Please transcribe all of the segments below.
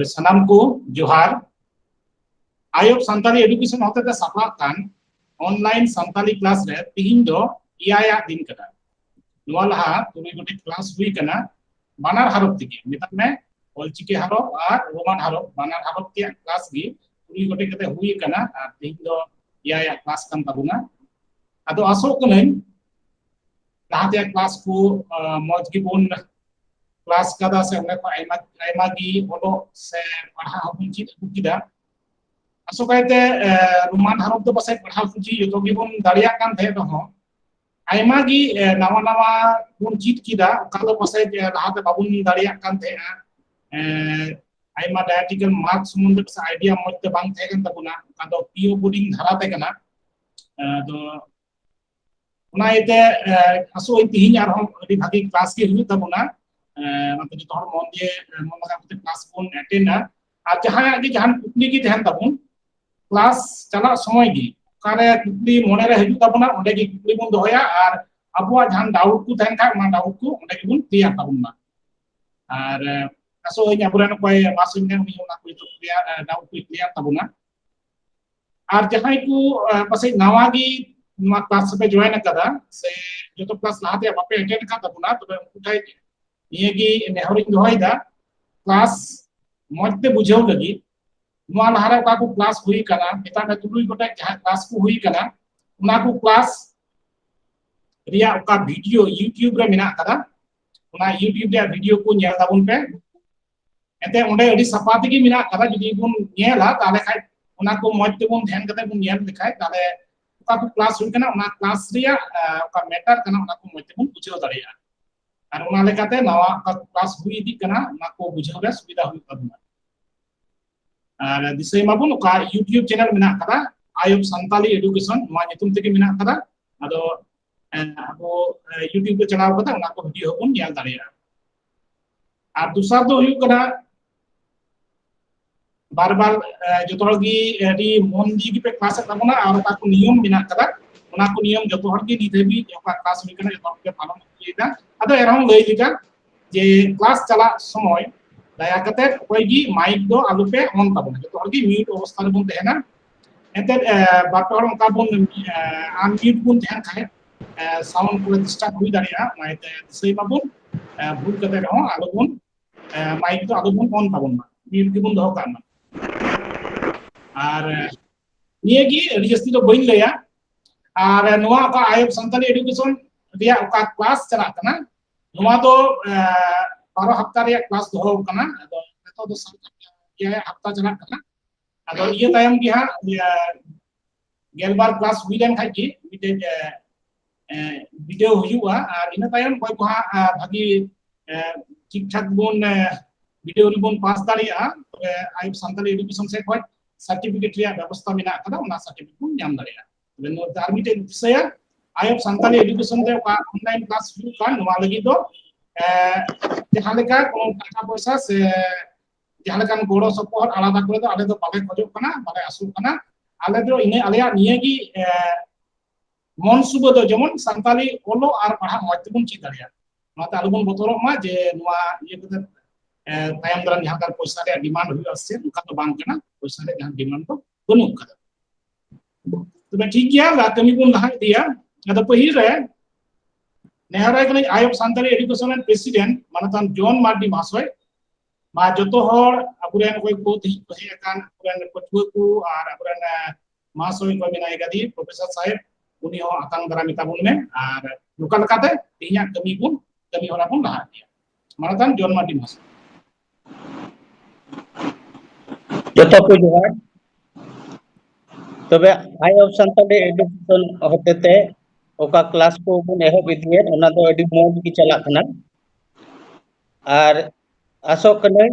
सनाम को जोहार आयोग संताली एडुकेशन होते सापा कान ऑनलाइन संताली क्लास रे तिहिन दो इयाया दिन कदा नवा लहा तुमी गोटे क्लास हुई कना बानार हरफ तिगे मेता में ऑलचिके हरफ और रोमान हरफ बानार हरफ तिया क्लास गी तुमी गोटे कते हुई कना और तिहिन दो इयाया क्लास कान ताबुना अदो आसो कनन लाहाते क्लास को मौज की बोन क्लास कदा से उन्हें को आयमा गी बोलो से पढ़ा हम चीज किदा असोकायते रोमान हरफ दो बसे पढ़ा कुची यो गी बोन दाड़िया कान थे दो आयमा गी नवा नवा बोन चीज किदा कालो बसे लाहाते बाबुन दाड़िया कान थे आयमा डायटिकल मार्क्स मुंद से आइडिया मते बांग थे कन तबुना कादो पीओ बोर्डिंग धराते कना तो उना इते असो तिहिन आर हम अडी भागी क्लास के हुई तबुना मतलब जो हर मन जे मन लगा ते क्लास बोन अटेंड और जहां गे जहां कुकली की तहन तबुन क्लास चला समय गी कारे कुकली मने रे हजू तबुना ओंडे गी कुकली बोन दोया और अबुआ जहां डाउट को तहन का मा डाउट को ओंडे गी बोन क्लियर तबुना और असो इन अबुरन कोई मासुम ने उनी ओना कोई तो क्लियर डाउट को क्लियर तबुना और जहां को पसे नवा गी मा क्लास पे ज्वाइन कदा से जो तो क्लास लाते बापे अटेंड का तबुना तबे उठाई ये की नेहरिंग दोहाइदा क्लास मजते बुझाव लगी नुआ लहारे का को क्लास हुई कना मेता में तुलुई गोटे जहां क्लास को हुई कना उना को क्लास रिया का वीडियो यूट्यूब रे मिना कदा उना यूट्यूब रे वीडियो को नेल ताबुन पे एते ओंडे अडी सपाती की मिना कदा जदी बुन नेला ताले खाय उना को मजते बुन ध्यान कते बुन नेल दिखाय ताले का को क्लास हुई कना उना क्लास रिया का मैटर कना उना को मजते बुन बुझाव दाड़िया और उना लेकाते नवा का क्लास हुई दी कना ना को बुझाव रे सुविधा हुई तबुना और दिसै माबुन का यूट्यूब चैनल मिना कदा आयोग संताली एडुकेशन मा नितुम तेके मिना कदा अदो अबो यूट्यूब पे चलाव कदा उना को वीडियो बुन नेल दाड़िया और दूसरा तो हुई कदा बार बार जो तोगी एडी मन दी की पे क्लास तबुना और का को नियम मिना कदा उना को नियम जो तोहर की नीते भी जो क्लास हुई कना जो पे पालन किदा अदो एरहम लई लिका जे क्लास चला समय दया कते कोई माइक दो आलू पे ऑन तबन जो तोहर की म्यूट अवस्था रे बुन तेना एते बाटोर का बुन अनम्यूट बुन ध्यान खाए साउंड को डिस्टर्ब हुई दाड़िया माइते सही बाबुन भूल कते रहो आलू बुन माइक दो आलू बुन ऑन तबन म्यूट की बुन दो काना और ये की अडी जस्ती तो बइन लेया और नुआ का आयोग संताली एडुकेशन रिया का क्लास चला कना नुआ तो 12 हफ्ता रे क्लास दो कना अदो तो ये हफ्ता चला कना अदो ये टाइम की हा गेलबार क्लास हुई लेन खाई की मिटे वीडियो हुआ और इन टाइम कोई को भागी ठीक ठाक बोन वीडियो रे बोन पास दाड़िया तो आयोग संताली एडुकेशन से कोई सर्टिफिकेट रे व्यवस्था मिना कदा उना सर्टिफिकेट को नाम दाड़िया तबे तार मिटे विषय आयोग संताली एडुकेशन दे का ऑनलाइन क्लास हुई का नवा लगी दो जहां लेका कोन टाका पैसा से जहां लेका गोड़ो सपोर्ट आलादा करे दो आले दो बाले खोजो कना बाले आसु कना आले दो इने आलेया निये की मन सुबो दो जेमन संताली ओलो और पढ़ा मजते बुन ची दाड़िया माते आलु बुन बतरो मा जे नुआ ये कते तायम दरन जहां कर पैसा रे डिमांड हुई आसे उनका तो बांग कना पैसा रे जहां डिमांड तो बनु कदा तबे ठीक गया ला कमी बुन लहा दिया अदा पहिल रे नेहराय कने आयोग संताली एडुकेशन एंड प्रेसिडेंट मानतान जॉन मार्डी महाशय मा जतो हर अबुरेन कोई को ती कहे कान अबुरेन पटुआ को और अबुरेन महाशय को मिनाय गदी प्रोफेसर साहेब उनी हो आतांग दरा मिता बुन में और लोकल काते तिया कमी होला बुन लहा दिया मानतान जॉन मार्डी महाशय जतो को जोहार तबे आयोग संताली एडुकेशन होतेते ओका क्लास को बन एहब इदिए ओना दो अडी मोज की चला कना और आसो कने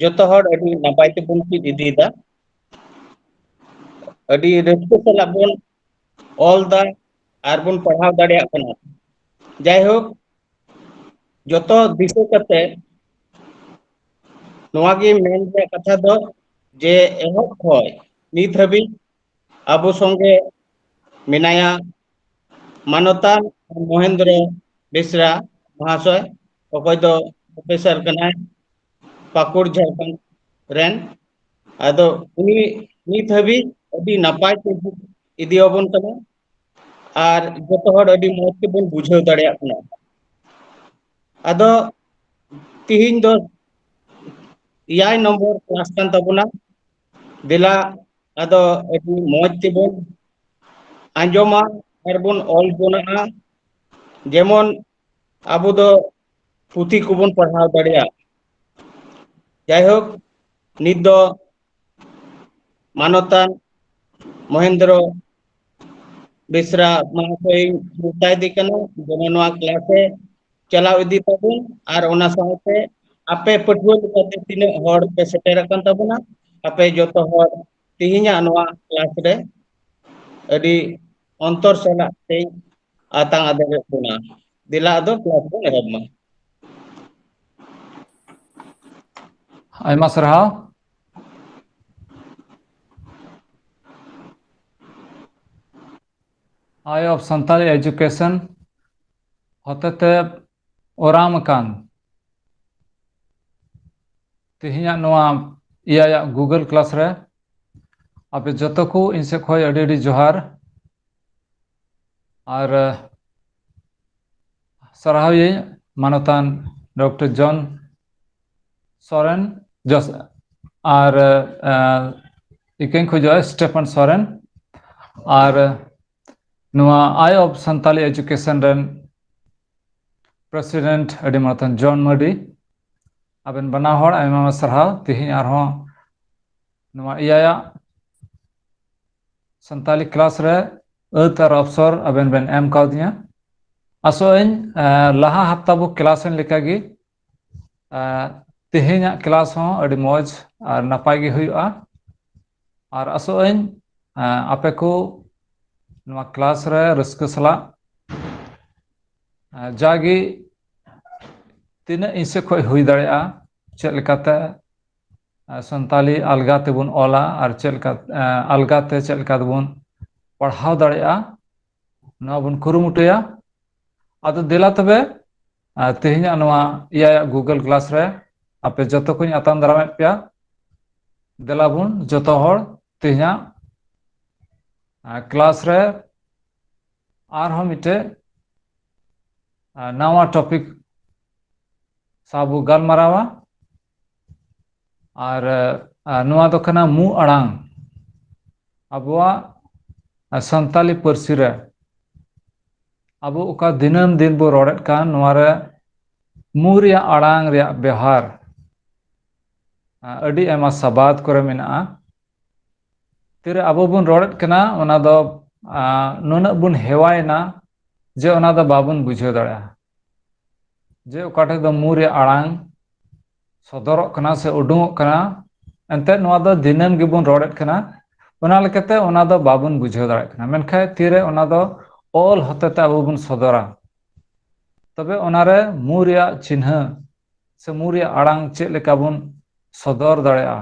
जतो हर अडी नपाय ते बन की इदीदा अडी रस्ते चला बन ऑल द आर बन पढ़ाव दाड़िया कना जाय हो जतो दिसे कते नोआ की मेन रे कथा दो जे एहब होय नित हबी अबो संगे मिनाया मानवतान महेंद्र बेसरा महाशय अकय दो प्रोफेसर कनाय Pakur Jharkhand ren ado uni nit habi adi napai te idiobon kana ar joto hor adi moj te bon bujhaw dareyak kana ado tihin do 6 number class kan tabuna dela ado adi moj te bon anjoma arbon ol bonaa jemon abu do puthi kubon padhaw dareya jaihok nit do manotan Mohendro Besra Mahasoy Mutai di kana jemon noa klase chalaw idi tabun ar ona sawte ape pathua lekate tinac hor pe seterakan tabuna ape joto hor tihinya noa kelas re adi ontor salak te atang adere puna dila ado kelas pun ehab ma Ayma sarhaw Eye of Santali Education hotete oram akan tihinya noa iya Google Class re ape joto ko inse khoi adi johar ar sarhaw ye manotan Dr. John Soren Jos ar iken khojo Stephen Soren ar noa Eye of Santali Education ren President adi manotan John Modi aben bana hor ayma sarhaw tihin arho noa iya Santali class re tar opsor aben ben em kaudinya asoin laha hafta bu classen lekagi tihinya class ho adi moj ar napai gi huyu'a ar asoin ape ko noa class re raska sala jagi tina inse khoi hui dareya chet lekate Santali alga tebun ola ar chet leka alga te chet leka tebun padhaw dareya noa bun kurumutuya ado dela tobe tihinya noa iya Google Class re ape joto koñ atam daramet peya dela bun joto hor tihinya class re arho mite nawa topic sabu galmarawa ar noa do kana mu arang abuwa Santali parsi re abo oka dinam din bo rodet kan noa re mu reya arang reya behar adi ema sabat kore mena'a tire abo bun rodet kana ona do nuna bun hewayna je ona do babun bujhaw dareya je okate do mu reya arang sodorok kana se udungok kana ente noa do dinam gibun rodet kana ona lekate ona do babun bujhaw dareyak kana menkhai tire ona do ol hotete abo bun sodora tobe onare mu reya chinha se mu reya arang chet leka bun sodor dareya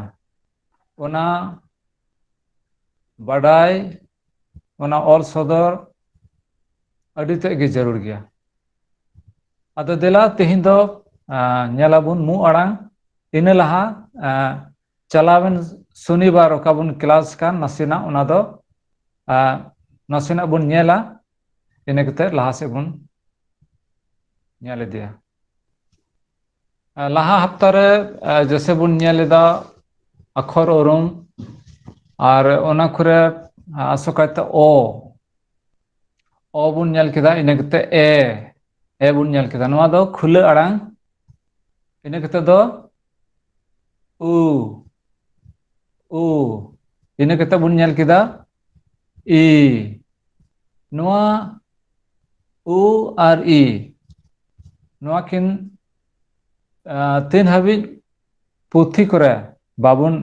ona badai ona ol sodor adi te ge jarur geya ado dela tihin do nyelabun mu arang ina laha chalawen shonibar oka bun class kan nasina ona do nasina bun nyela ina kate laha se bun nyel idiya laha hafta re jese bun nyel eda akhor orum ar ona kore asokate o bun nyel keda ina kate e bun nyel keda noa do khula arang ina kate do u ina kate bun nyel keda i noa u ar i noa kin tin habit puthi kore babun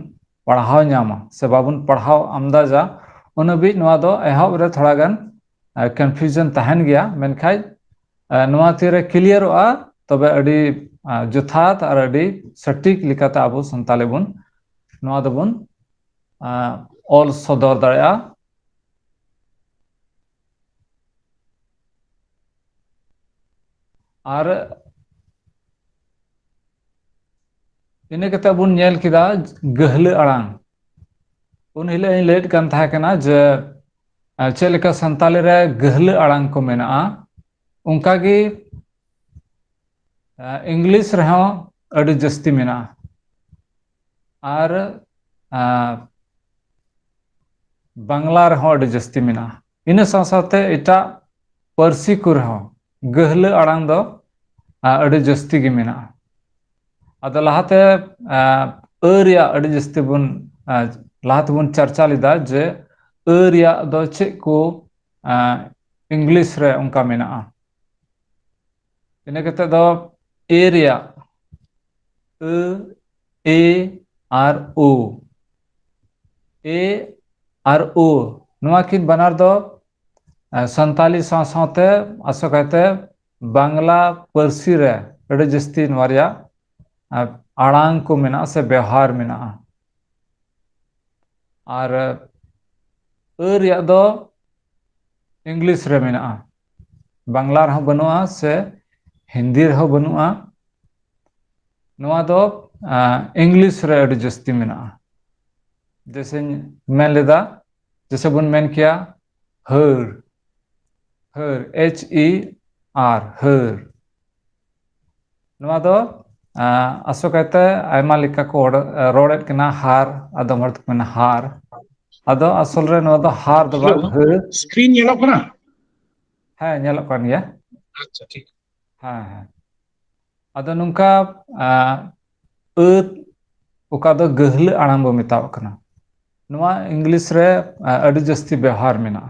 padhaw nyama se babun padhaw amdaja onabi noa do ehob re thoda gan confusion tahen geya menkhai noa tire clear o'a tobe adi jothat ar adi satik lekate abo santali bun noa do bun ol sodor dareya ar ᱤᱱᱟᱹ ᱠᱟᱛᱮ ᱵᱚᱱ ᱧᱮᱞ ᱠᱮᱫᱟ ᱜᱟᱹᱦᱞᱟᱹ ᱟᱲᱟᱝ ᱩᱱ ᱦᱤᱞᱳᱜ ᱤᱧ ᱞᱟᱹᱭᱮᱫ ᱠᱟᱱ ᱛᱟᱦᱮᱸ ᱠᱟᱱᱟ ᱡᱮ ᱪᱮᱫ ᱞᱮᱠᱟ ᱥᱟᱱᱛᱟᱞᱤ ᱨᱮ ᱜᱟᱹᱦᱞᱟᱹ ᱟᱲᱟᱝ ᱠᱚ ᱢᱮᱱᱟᱜᱼᱟ ᱚᱱᱠᱟᱜᱮ इंग्लिश रहो अड़ी जस्ती मेना और बांग्ला रहो अड़ी जस्ती मेना इन साथ एटा पारसी को रहो गहले आड़ांग दो अड़ी जस्ती गे मेना अद लहाते रिया अड़ी जस्ती बुन लहाते बुन चर्चा लेदा जे रिया दो चेक को इंग्लिश रे उनका मेना इन कते दो एरिया ए आर ओ ए आर ओ नवा किन बनार दो संताली साथे आसोकाते बांग्ला पारसी रे अड़ी जस्ती नवारिया आड़ांग को मेना से व्यवहार मेना और रिया दो इंग्लिश रे मेना बांग्ला रहो बनुआ से हिंदी रहो बनुआ नवा दो इंग्लिश रे अड़ी जस्ती मेना जैसे मैं लेदा जैसे बन मैन किया हर हर HER हर नवा दो आसो कहते आयमा लिका को रोड़ेट कना हार आदम हर तक मेना हार आदो असल रे नवा दो हार दो बांग हर स्क्रीन येलो कना है ñeloग kan gया अच्छा ठीक हाँ हाँ आदो नुंका ओका दो गहले आड़ांग बो मेताव कना नवा इंग्लिश रे अड़ी जस्ती व्यवहार मेना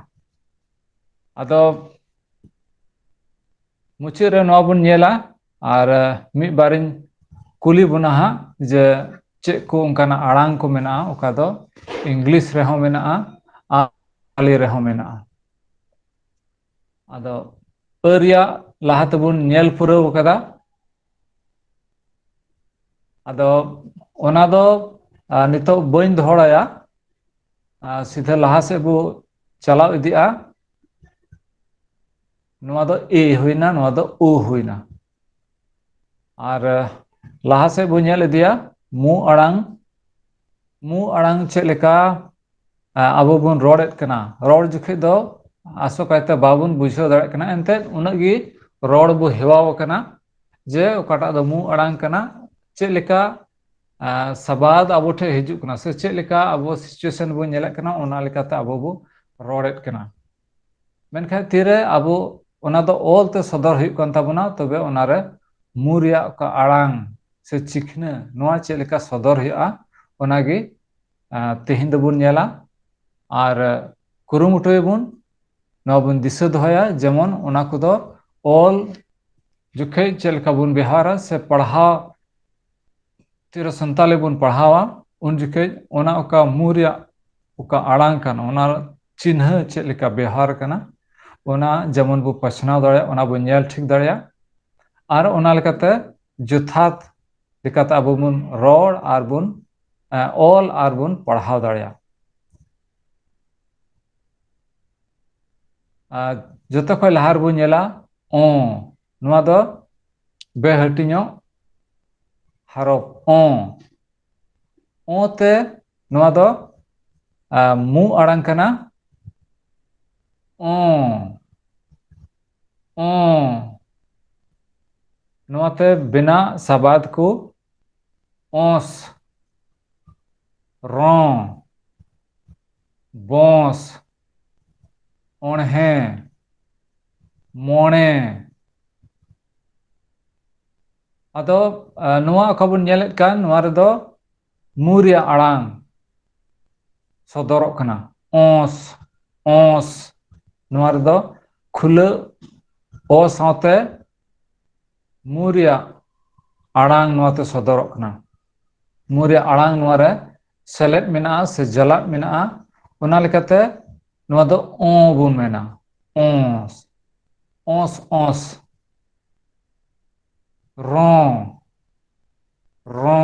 आदो मुचे रे नवा बन ñela और मी बारिन कुली बुना हा जे चेक को उनकाना आड़ांग को मेना ओका दो इंग्लिश रे हो मेना आली रे हो मेना आदो रिया लाहाते बुन ñel पुरव कदा आदो ओना दो नितो बइन दोहराया सीधे लहा से बो चलाव इदिया नवा दो ए हुइना नवा दो ओ हुइना और लहा से बो ñel इदिया मु आड़ांग चेक लेका आबो बुन रोड़ेत कना रोड़ जुखे दो आसो कहते बाबुन बुझाव दाड़े कना एनते उनग गी रोड़ बो हेवाव कना जे ओकाटा दो मु आड़ांग कना चेक लेका सबाद अब ठे हिजुक कना से चेक लेका अब सिचुएशन बो ñelek कना ओना लेकाते अब बो रोड़ेत कना मेनखा तीरे अब ओना दो ऑल ते सदर हुई कन ताबना तबे ओना रे मु रिया का आड़ांग से चिखना नोआ चेक लेका सदर हुआ ओनागी तेहिन दो बुन ñela और कुरुमुटुय बुन नोआ बुन दिशा दोहया जेमन ओना को ऑल जुखे चेक लेका बुन बिहारा से पढ़ाव तीर संताली बुन पढ़ावा उन जुखे ओना ओका मुरिया ओका आड़ांग काना ओना चिन्ह चेक लेका व्यवहार काना ओना जेमन बो पछनाव दाड़े ओना बो ñel ठीक दाड़े और ओना लेकाते जथात लेकाते अब बुन रोड़ और बुन ऑल और बुन पढ़ाव दाड़े जतो खय लहार बो ñela ओ नोआ दो बेहटिño हरफ ओ ते नोआ दो मु आड़ांग कना ओ नोआते बिना सबाद को ओस रो बोस ओणहे मोणे आदो नोआ खबुन ñelet kan नोआ रे दो मुरिया आड़ांग सदरक कना ओस ओस नोआ रे दो खुला ओ साथे मुरिया आड़ांग नोआते सदरक कना मुरिया आड़ांग नोआ रे सेलेट मेना से जलाट मेना ओना लेकाते नोआ दो ओ बुन मेना ओस ओस ओस रो रो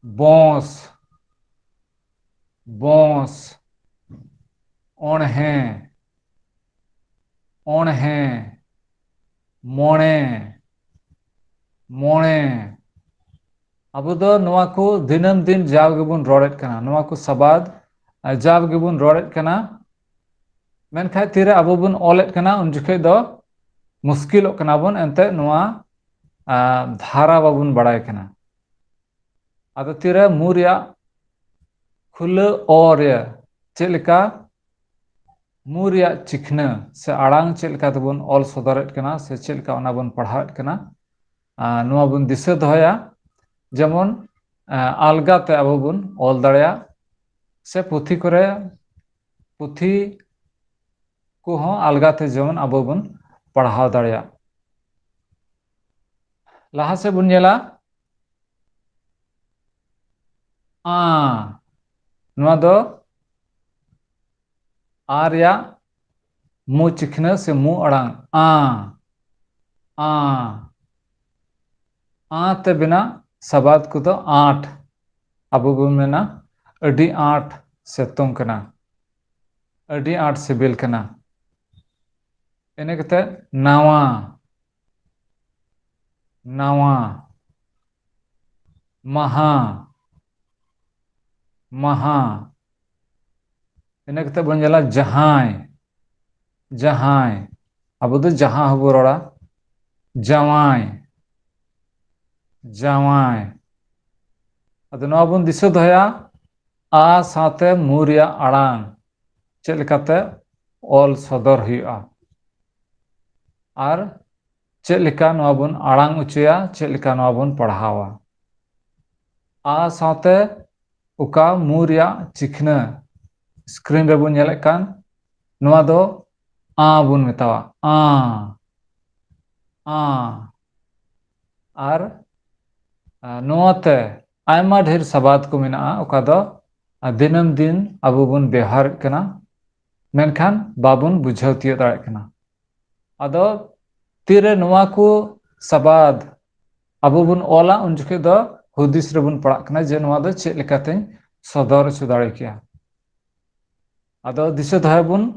बोस बोस ओणहे ओणहे मोणे मोणे ᱟᱵᱚ ᱫᱚ ᱱᱚᱣᱟ ᱠᱚ ᱫᱤᱱᱟᱹᱢ ᱫᱤᱱ ᱡᱟᱣ ᱜᱮᱵᱚᱱ ᱨᱚᱲᱮᱫ ᱠᱟᱱᱟ ᱱᱚᱣᱟ ᱠᱚ ᱥᱟᱵᱟᱫ ᱡᱟᱣ ᱜᱮᱵᱚᱱ ᱨᱚᱲᱮᱫ ᱠᱟᱱᱟ ᱢᱮᱱᱠᱷᱟᱱ ᱛᱤᱨᱮ ᱟᱵᱚ ᱵᱚᱱ ᱚᱞᱮᱫ ᱠᱟᱱᱟ ᱩᱱ ᱡᱚᱠᱷᱮᱡ ᱫᱚ मुश्किलों कना बन एंते नुआ धारा बाबुन बड़ाय कना आदो तीरे मुरिया खुले और चेलिका मुरिया चिकना से आड़ांग चेलिका तबुन ऑल सदरत कना से चेलिका ओना बन पढ़ावत कना नुआ बुन दिशा दोहया जेमन आलगा ते अबो बुन ऑल दड़या से पुथी करे पुथी को हों आलगा ते जेमन अबो बुन पढ़ाव दड़या लाहा से बुन नेला नुआ दो आर्या मु चिकना से मु अड़ांग ते बिना सबाद को दो आठ अबो बुन मेना अडी आठ सेतों कना अडी आठ सिबिल कना इने कते नावा नावा महा महा इने कते बन जाला जहाय जहाय अबो दो जहां हबो रोड़ा जवाय जवाय अदो नवा बुन दिसो दोया आ साथे मुरिया आड़ांग चेक लेकाते ऑल सदर हुआ आर चेक लेका नवा बुन आड़ांग उचया चेक लेका नवा बुन पढ़ावा आ साथे उका मुरिया चिकना स्क्रीन रे बुन नेले कान नवा दो बुन मेतावा आर नोते आयमा ढेर सबाद को मेना उका दो दिनम दिन अबो बुन व्यवहार कना मेनखान बाबुन बुझाव तियो दाड़े कना अदो तीरे नोवा को सबाद अबो बुन ओला उन जखे दो हुदिस रे बुन पड़ा कना जे नोवा दो चेक लेकाते सदर च दाड़े किया अदो दिसे दहाय बुन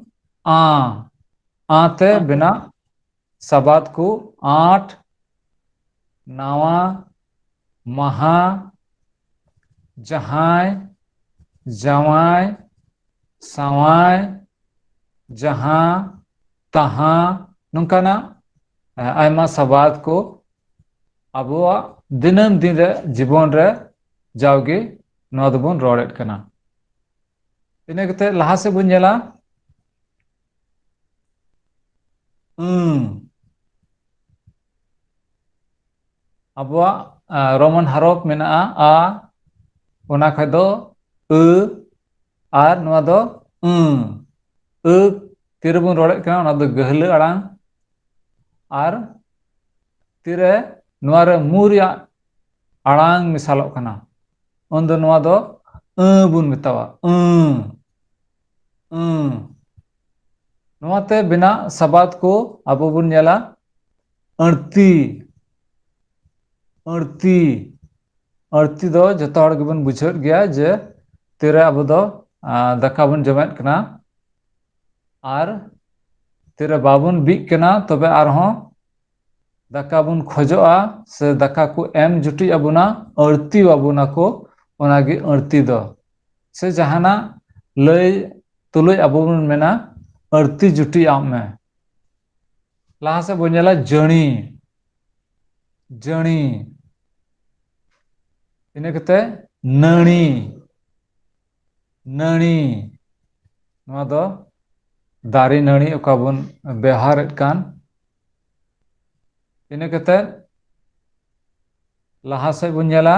ते बिना सबाद को आठ नावा महा जहाय जवाय सवाय जहां तहां नंकाना आयमा सबाद को अबुआ दिनम दिन रे जीवन रे जावगे नोआ दबुन रोड़ेत कना इने कते लहा से बुन नेला अबुआ रोमन हरफ मेना आ ओना खय दो आर नोआ दो तीरे बुन रोड़ेत कना ओना दो गहले आड़ांग आर तीरे नोआ रे मुरिया आड़ांग मिसालोग कना उन दो नोआ दो बुन मेतावा नोआते बिना सबाद को अबो बुन नेला अड़ती अड़ती अड़ती दो जतो हड़ गेबुन बुझेत गया जे तीरे अबो दो दाका बुन जमेत कना आर तीरे बाबुन बिक कना तबे आरहों दाका बुन खोजोआ से दाका को एम जुटी अबुना अड़ती अबुना को ओनागे अड़ती दो से जहाना लय तुलय अबो बुन मेना अड़ती जुटी आम में लाहा से बुन नेला जणी जणी इने कते नणी नणी नोआ दो दारी नणी ओका बुन व्यवहारेत कान इने कते लाहा से बुन नेला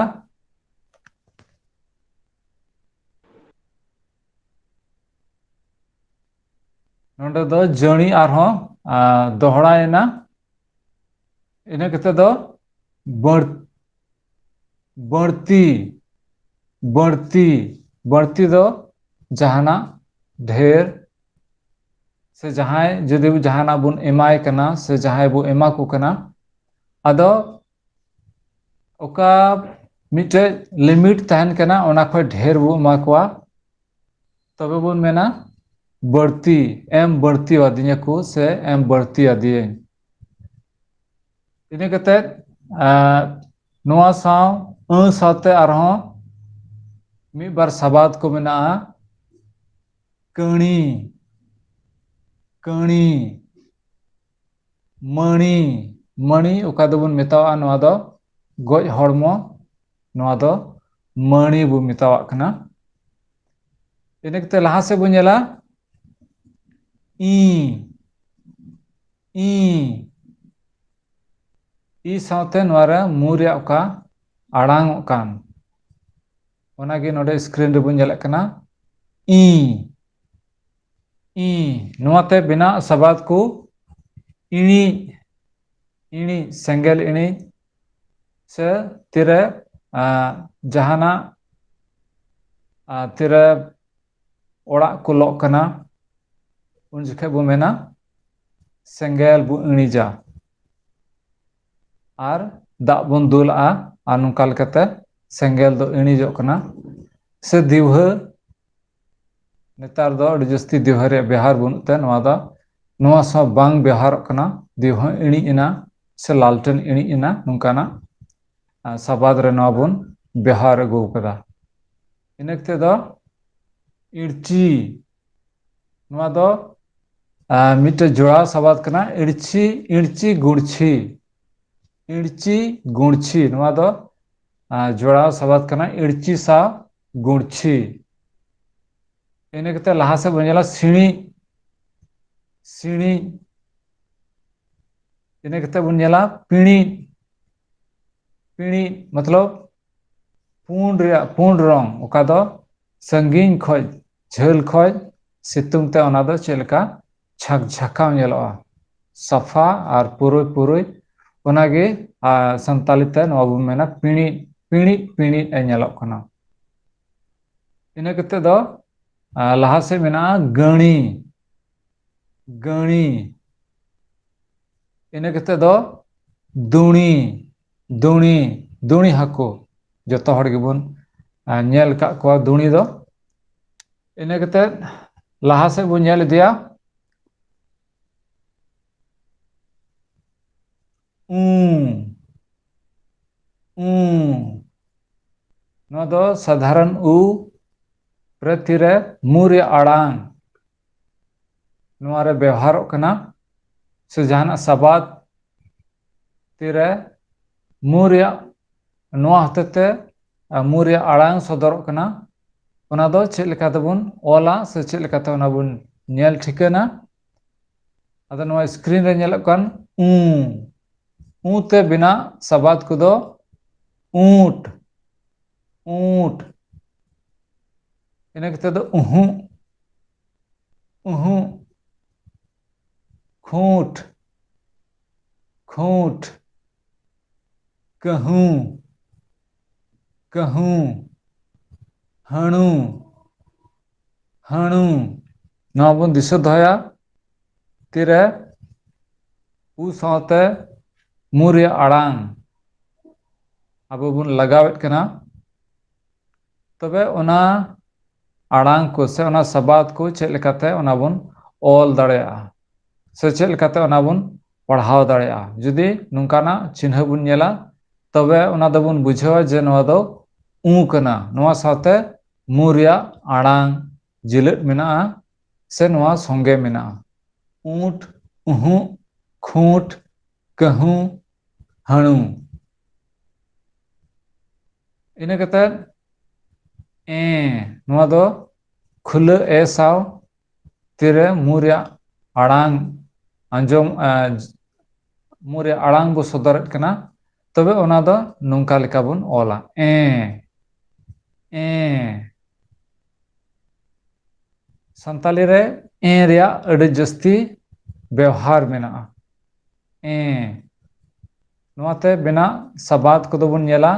नोंडे दो जणी आरहों दोहड़ायना इने कते दो बढ़ती बढ़ती बढ़ती दो जहाना ढेर से जहाय जदि जहाना बुन एमाय कना से जहाय बु एमा को कना अदो ओका मिटे लिमिट तहन कना ओना खय ढेर बु एमा कोआ तबे बुन मेना बढ़ती एम बढ़ती आदिया को से एम बढ़ती आदिए इने कते नोआ साव साथे आरहों मिद बार सबाद को मेनाआ कणी कणी मणि मणि ओका दोबन मेतावा नोआ दो गoj हड़मो नोआ दो मणि बो मेतावा कना इनकते लहा से बो नेला ई ई साथे नोआरे मु रे ओका आड़ांग कान ओनागे नोडे स्क्रीन रे बो नेलक कना ई नोआते बिना सबाद को इणी इणी सेंगेल इणी से तिरे जहाना तिरे ओड़ा को लॉक कना उन जखे बो मेना सेंगेल बो इणीजा आर दाग बन दुलआ आर नोंका लेकाते सेंगेल दो इणीजोग कना से दिवहा नेतार दो अड़ी जस्ती दिवहा रे बेहार बनुते नोआ दा नोआ सा बांग बेहार कना दिवहा इणी इना से लालटेन इणी इना नोंकाना सबाद रे नोआ बन बेहार अगु कदा इनकते दो इड़ची नोआ दो मिटे जोड़ा सबाद कना इड़ची इड़ची गुड़छी इड़ची गुड़छी नोआ दो जोड़ा सबाद कना इड़ची सा गुड़छी इनकते लहा से बनेला सिणी सिणी इनकते बनेला पिणी पिणी मतलब पूर्ण रंग ओका दो संगीन खोज झेल खोज सितुंग ते ओना दो चेलका छक झकाव नेलोआ सफा और पुरुई पुरुई ओनागे संताली ते नोआ बो मेना पिणी पिणी पिणी ए नेलोग कना इनकते दो लहा से मेना गणी गणी इनकते दो दुणी दुणी दुणी हाको जतो हड़ गेबोन नेल का को दुणी दो इनकते लहा से बो नेल दिया नोआ दो साधारण प्रतिरे मुरे आड़ांग नोआ रे व्यवहार कना से जहाना सबाद तिरे मुरे नोआ हतेते मुरे आड़ांग सदर कना ओना दो चेक लेका तबन ओला से चेक लेका ते ओना बन नेल ठिकाना अदा नोआ स्क्रीन रे नेलक कान ते बिना सबाद को दो ऊंट ऊंट इनकते दो खूंट खूंट कहूं कहूं हणु हणु नोआ बन दिशा दया तिरे उ साथे मुरे आड़ांग अब बन लगावेत कना तबे ओना आड़ांग को से ओना सबाद को चेक लेकाते ओना बन ऑल दाड़ेया से चेक लेकाते ओना बन पढ़ाव दाड़ेया जुदी नोंकाना चिन्ह बन नेला तबे ओना दो बन बुझावा जे नोआ दो कना नोआ साथे मुरिया आड़ांग जिलत मेना से नोआ संगे मेना ऊंट खूंट कहूं हणु इनकते नोआ दो खुले ए साव तिरे मुरिया आड़ांग अंजम मुरे आड़ांग बो सदरत कना तबे ओना दो नोंका लेका बन ओला संताली रे रिया अड़े जस्ती व्यवहार मेना नोआते बिना सबाद को दो बन नेला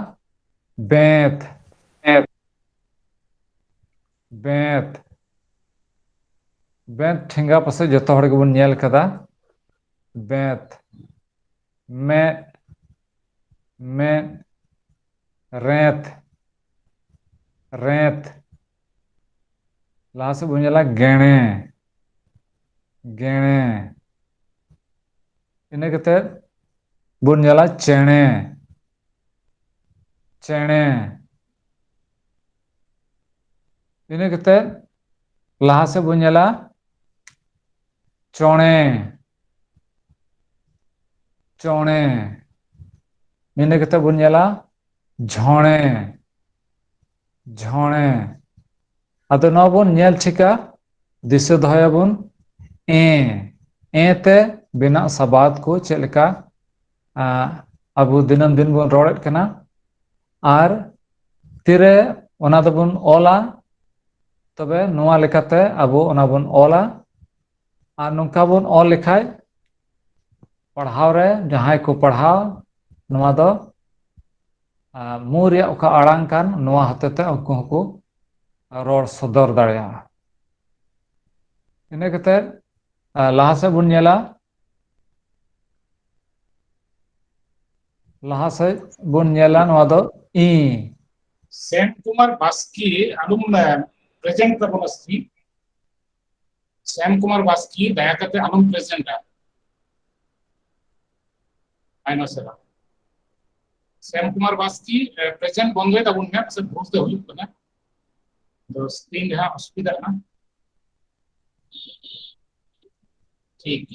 बेत बेत बेत ठेंगा पासे जतो हड़ गेबन नेल कदा बेत में में रेत रेत लहा से बन नेला गेणे गेणे इनकते बन नेला चेणे चेणे ᱤᱱᱟᱹ ᱠᱟᱛᱮᱫ ᱞᱟᱦᱟ ᱥᱮᱫ ᱵᱚᱱ ᱧᱮᱞᱟ ᱪᱚᱬᱮ ᱪᱚᱬᱮ ᱤᱱᱟᱹ ᱠᱟᱛᱮᱫ ᱵᱚᱱ ᱧᱮᱞᱟ ঝড়ে ঝড়ে ᱟᱫᱚ ᱱᱚᱣᱟ ᱵᱚᱱ ᱧᱮᱞ ᱴᱷᱤᱠᱟ ᱫᱤᱥᱟᱹ ᱫᱚᱦᱚᱭᱟᱵᱚᱱ তে ᱵᱮᱱᱟᱜ ᱥᱟᱵᱟᱫ ᱠᱚ ᱪᱮᱫ ᱞᱮᱠᱟ ᱟᱵᱚ ᱫᱤᱱᱟᱹᱢ ᱫᱤᱱ ᱵᱚᱱ ᱨᱚᱲᱮᱫ ᱠᱟᱱᱟ ᱟᱨ ᱛᱤᱨᱮ ᱚᱱᱟ ᱫᱚᱵᱚᱱ ᱚᱞᱟ ᱛᱚᱵᱮ ᱱᱚᱣᱟ ᱞᱮᱠᱟᱛᱮ ᱟᱵᱚ ᱚᱱᱟ ᱵᱚᱱ ᱚᱞᱟ ᱟᱨ ᱱᱚᱝᱠᱟ ᱵᱚᱱ ᱚᱞ ᱞᱮᱠᱷᱟᱡ ᱯᱟᱲᱦᱟᱣ ᱨᱮ ᱡᱟᱦᱟᱸᱭ ᱠᱚ ᱯᱟᱲᱦᱟᱣ ᱱᱚᱣᱟ ᱫᱚ ᱢᱩ ᱨᱮᱭᱟᱜ ᱚᱠᱟ ᱟᱲᱟᱝ ᱠᱟᱱ ᱱᱚᱣᱟ ᱦᱚᱛᱮᱛᱮ ᱩᱱᱠᱩ ᱦᱚᱸᱠᱚ ᱨᱚᱲ ᱥᱚᱫᱚᱨ ᱫᱟᱲᱮᱭᱟᱜᱼᱟ ᱤᱱᱟᱹ ᱠᱟᱛᱮᱫ ᱞᱟᱦᱟ ᱥᱮᱫ ᱵᱚᱱ ᱧᱮᱞᱟ ᱞᱟᱦᱟ ᱥᱮᱫ ᱵᱚᱱ ᱧᱮᱞᱟ ᱱᱚᱣᱟ ᱫᱚ E same Kumar Baski alum present ᱛᱟᱵᱚᱱᱟ ᱥᱨᱤ सेम कुमार बास्की ᱫᱟᱭᱟ ᱠᱟᱛᱮ alum present आइना sir same Kumar Baski present बंदोय ताबुन में से भूल दे हुई कना तो स्क्रीन जहां असुविधा ना ठीक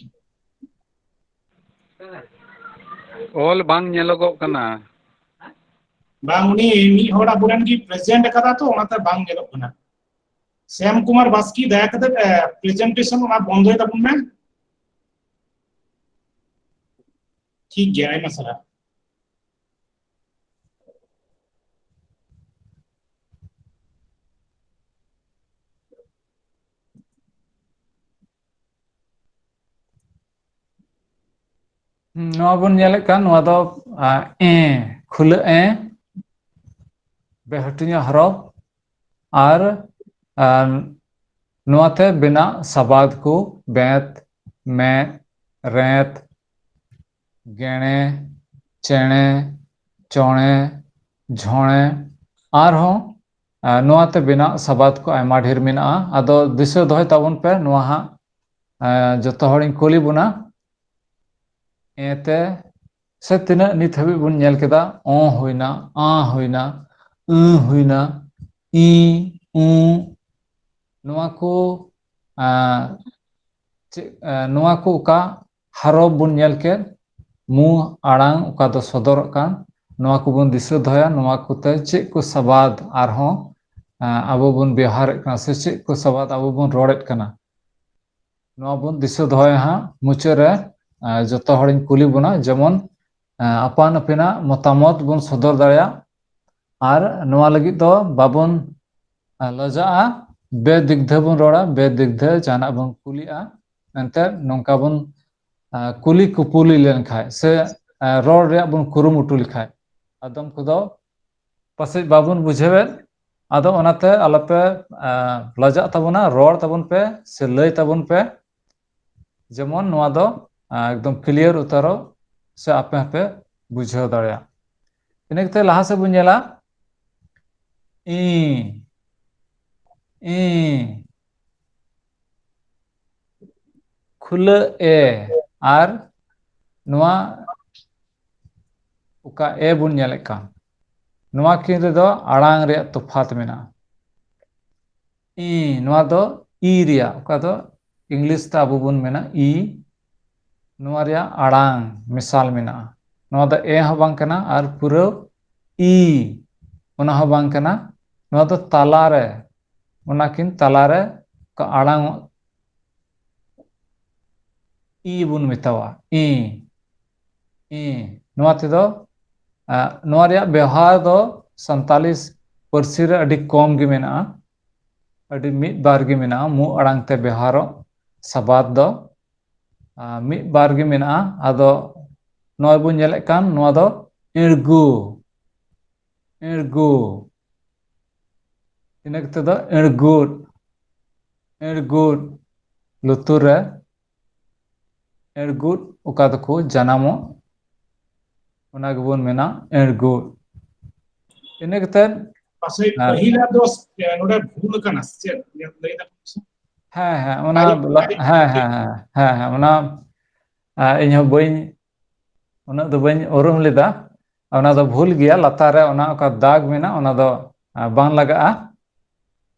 ऑल बांग ñelogo kana बांग उनी मी होड़ा बुरन की प्रेजेंट कदा तो ओनाते बांग गेलो कना सेम कुमार बास्की दया कते प्रेजेंटेशन ओना बंदोय ताबुन में ठीक गया आइना सर ᱱᱚᱣᱟ ᱵᱚᱱ ᱧᱮᱞᱮᱫ ᱠᱟᱱ ᱱᱚᱣᱟ ᱫᱚ ᱠᱷᱩᱞᱟᱹ ᱵᱮᱦᱟᱹᱴᱤᱧᱟ ᱦᱚᱨᱚᱯ ᱟᱨ ᱱᱚᱣᱟᱛᱮ ᱵᱮᱱᱟᱜ ᱥᱟᱵᱟᱫ ᱠᱚ ᱵᱮᱸᱛ ᱢᱮᱫ ᱨᱮᱸᱛ ᱜᱮᱬᱮ ᱪᱮᱬᱮ ᱪᱚᱬᱮ ঝড়ে ᱟᱨᱦᱚᱸ ᱱᱚᱣᱟᱛᱮ ᱵᱮᱱᱟᱜ ᱥᱟᱵᱟᱫ ᱠᱚ ᱟᱭᱢᱟ ᱰᱷᱮᱨ ᱢᱮᱱᱟᱜᱼᱟ ᱟᱫᱚ ᱫᱤᱥᱟᱹ ᱫᱚᱦᱚᱭ ᱛᱟᱵᱚᱱ ᱯᱮ ᱱᱚᱣᱟ ᱦᱟᱸᱜ ᱡᱚᱛᱚ ᱦᱚᱲᱤᱧ ᱠᱩᱞᱤ ᱵᱚᱱᱟ ᱮᱛᱮ ᱥᱮ ᱛᱤᱱᱟᱹᱜ ᱱᱤᱛ ᱦᱟᱹᱵᱤᱡ ᱵᱚᱱ ᱧᱮᱞ ᱠᱮᱫᱟ ᱦᱩᱭᱱᱟ ᱦᱩᱭᱱᱟ ᱦᱩᱭᱱᱟ ᱤ ᱱᱚᱣᱟ ᱠᱚ ᱱᱚᱣᱟ ᱠᱚ ᱚᱠᱟ ᱦᱟᱨᱚᱯ ᱵᱚᱱ ᱧᱮᱞ ᱠᱮᱫ ᱢᱩ ᱟᱲᱟᱝ ᱚᱠᱟ ᱫᱚ ᱥᱚᱫᱚᱨᱚᱜ ᱠᱟᱱ ᱱᱚᱣᱟ ᱠᱚᱵᱚᱱ ᱫᱤᱥᱟᱹ ᱫᱚᱦᱚᱭᱟ ᱱᱚᱣᱟ ᱠᱚᱛᱮ ᱪᱮᱫ ᱠᱚ ᱥᱟᱵᱟᱫ ᱟᱨᱦᱚᱸ ᱟᱵᱚ ᱵᱚᱱ ᱵᱮᱣᱦᱟᱨᱮᱫ ᱠᱟᱱᱟ ᱥᱮ ᱪᱮᱫ ᱠᱚ ᱥᱟᱵᱟᱫ ᱟᱵᱚ ᱵᱚᱱ ᱨᱚᱲᱮᱫ ᱠᱟᱱᱟ ᱱᱚᱣᱟ ᱵᱚᱱ ᱫᱤᱥᱟᱹ ᱫᱚᱦᱚᱭᱟ ᱦᱟᱸᱜ ᱢᱩᱪᱟᱹᱫ ᱨᱮ ᱡᱚᱛᱚ ᱦᱚᱲᱤᱧ ᱠᱩᱞᱤ ᱵᱚᱱᱟ ᱡᱮᱢᱚᱱ ᱟᱯᱟᱱ ᱟᱹᱯᱤᱱᱟᱜ ᱢᱚᱛᱟᱢᱚᱛ ᱵᱚᱱ ᱥᱚᱫᱚᱨ ᱫᱟᱲᱮᱭᱟᱜ ᱟᱨ ᱱᱚᱣᱟ ᱞᱟᱹᱜᱤᱫ ᱫᱚ ᱵᱟᱵᱚᱱ ᱞᱟᱡᱟᱜᱼᱟ बेदिग्ध बन रोड़ा बेदिग्ध जाना बन कुलिया एंते नौका बन कुली कुपुली लेन खाए से रोड रे बन कुरुमुटु लिखाए आदम कुदो पसे बाबुन बुझेवे आदो ओनाते आलपे लजा तबना रोड तबन पे से लय तबन पे जेमन नोआ दो एकदम क्लियर उतारो से आपे आपे बुझाव दाड़िया इनेकते लहा से बुन नेला ई खुला आर नोआ उका बुन नेले का नोआ किन रे दो आड़ांग रे तफात मेना नोआ दो ई रिया उका दो इंग्लिश ता अबु बुन मेना ई नोआ रिया आड़ांग मिसाल मेना नोआ दो हो बांग कना आर पुरो ई ओना हो बांग कना नोआ दो ताला रे ओनाकिन तालारे का आड़ांग ई बुन मेतावा ई नोआ तेदो नोआ रिया व्यवहार दो संताली पार्सी रे अडी कम गे मेना अडी मिद बार गे मेना मु आड़ांग ते व्यवहारो सबाद दो मिद बार गे मेना आदो नोआ बुन नेले कान नोआ दो इड़गु इड़गु इनक तेदो इड़गुड इड़गुड लुतुर रे इड़गुड उका दको जनामो ओना गबोन मेना इड़गुड इनकते पासे पहिला दोस नोडे भूल कना से लई दा ओना ओना इन बई उना दो बई ओरम लेदा ᱚᱱᱟ ᱫᱚ ᱵᱷᱩᱞ ᱜᱮᱭᱟ ᱞᱟᱛᱟᱨ ᱨᱮ ᱚᱱᱟ ᱚᱠᱟ ᱫᱟᱜ ᱢᱮᱱᱟᱜ ᱚᱱᱟ ᱫᱚ ᱵᱟᱝ ᱞᱟᱜᱟᱜᱼᱟ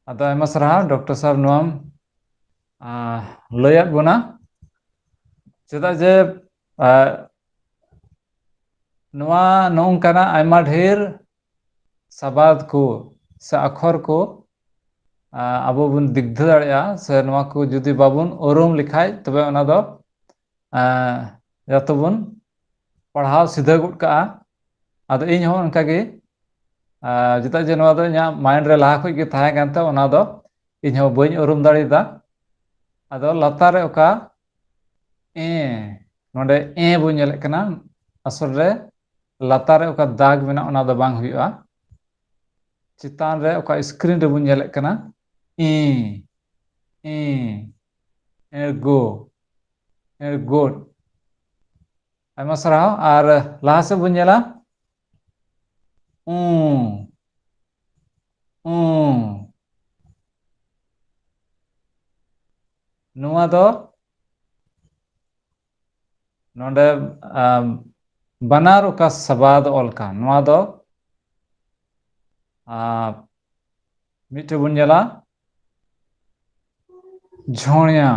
ᱟᱫᱚ ᱟᱭᱢᱟ ᱥᱟᱨᱦᱟᱣ ᱰᱚᱠᱴᱚᱨ ᱥᱟᱦᱮᱵ ᱱᱚᱣᱟᱢ ᱞᱟᱹᱭᱟᱫ ᱵᱚᱱᱟ ᱪᱮᱫᱟᱜ ᱡᱮ ᱱᱚᱣᱟ ᱱᱚᱝᱠᱟᱱᱟᱜ ᱟᱭᱢᱟ ᱰᱷᱮᱨ ᱥᱟᱵᱟᱫ ko se akhor ko abo bun digdha daᱲᱮᱭᱟᱜᱼᱟ se nova ko judi babun orum likhaj tobe ona do jato bun पढ़ाव सीधा गुड का आदो इन हो उनका गे जिता जे नवा दो nya माइंड रे लाहा खुज गे थाहे कानते ओना दो इन हो बइन उरुम दाड़ेदा आदो लातार रे ओका ए नोंडे ए बो नेले कना असल रे लातार रे ओका दाग मेना ओना दो बांग हुयुआ चितान रे ओका स्क्रीन रे बो नेले कना ए ए एरगो एरगोड आयमा साराव आर लाहा से बन नेला नोआ दो नोंडे बनार ओका सबाद ओलका नोआ दो मिटे बन नेला झोणिया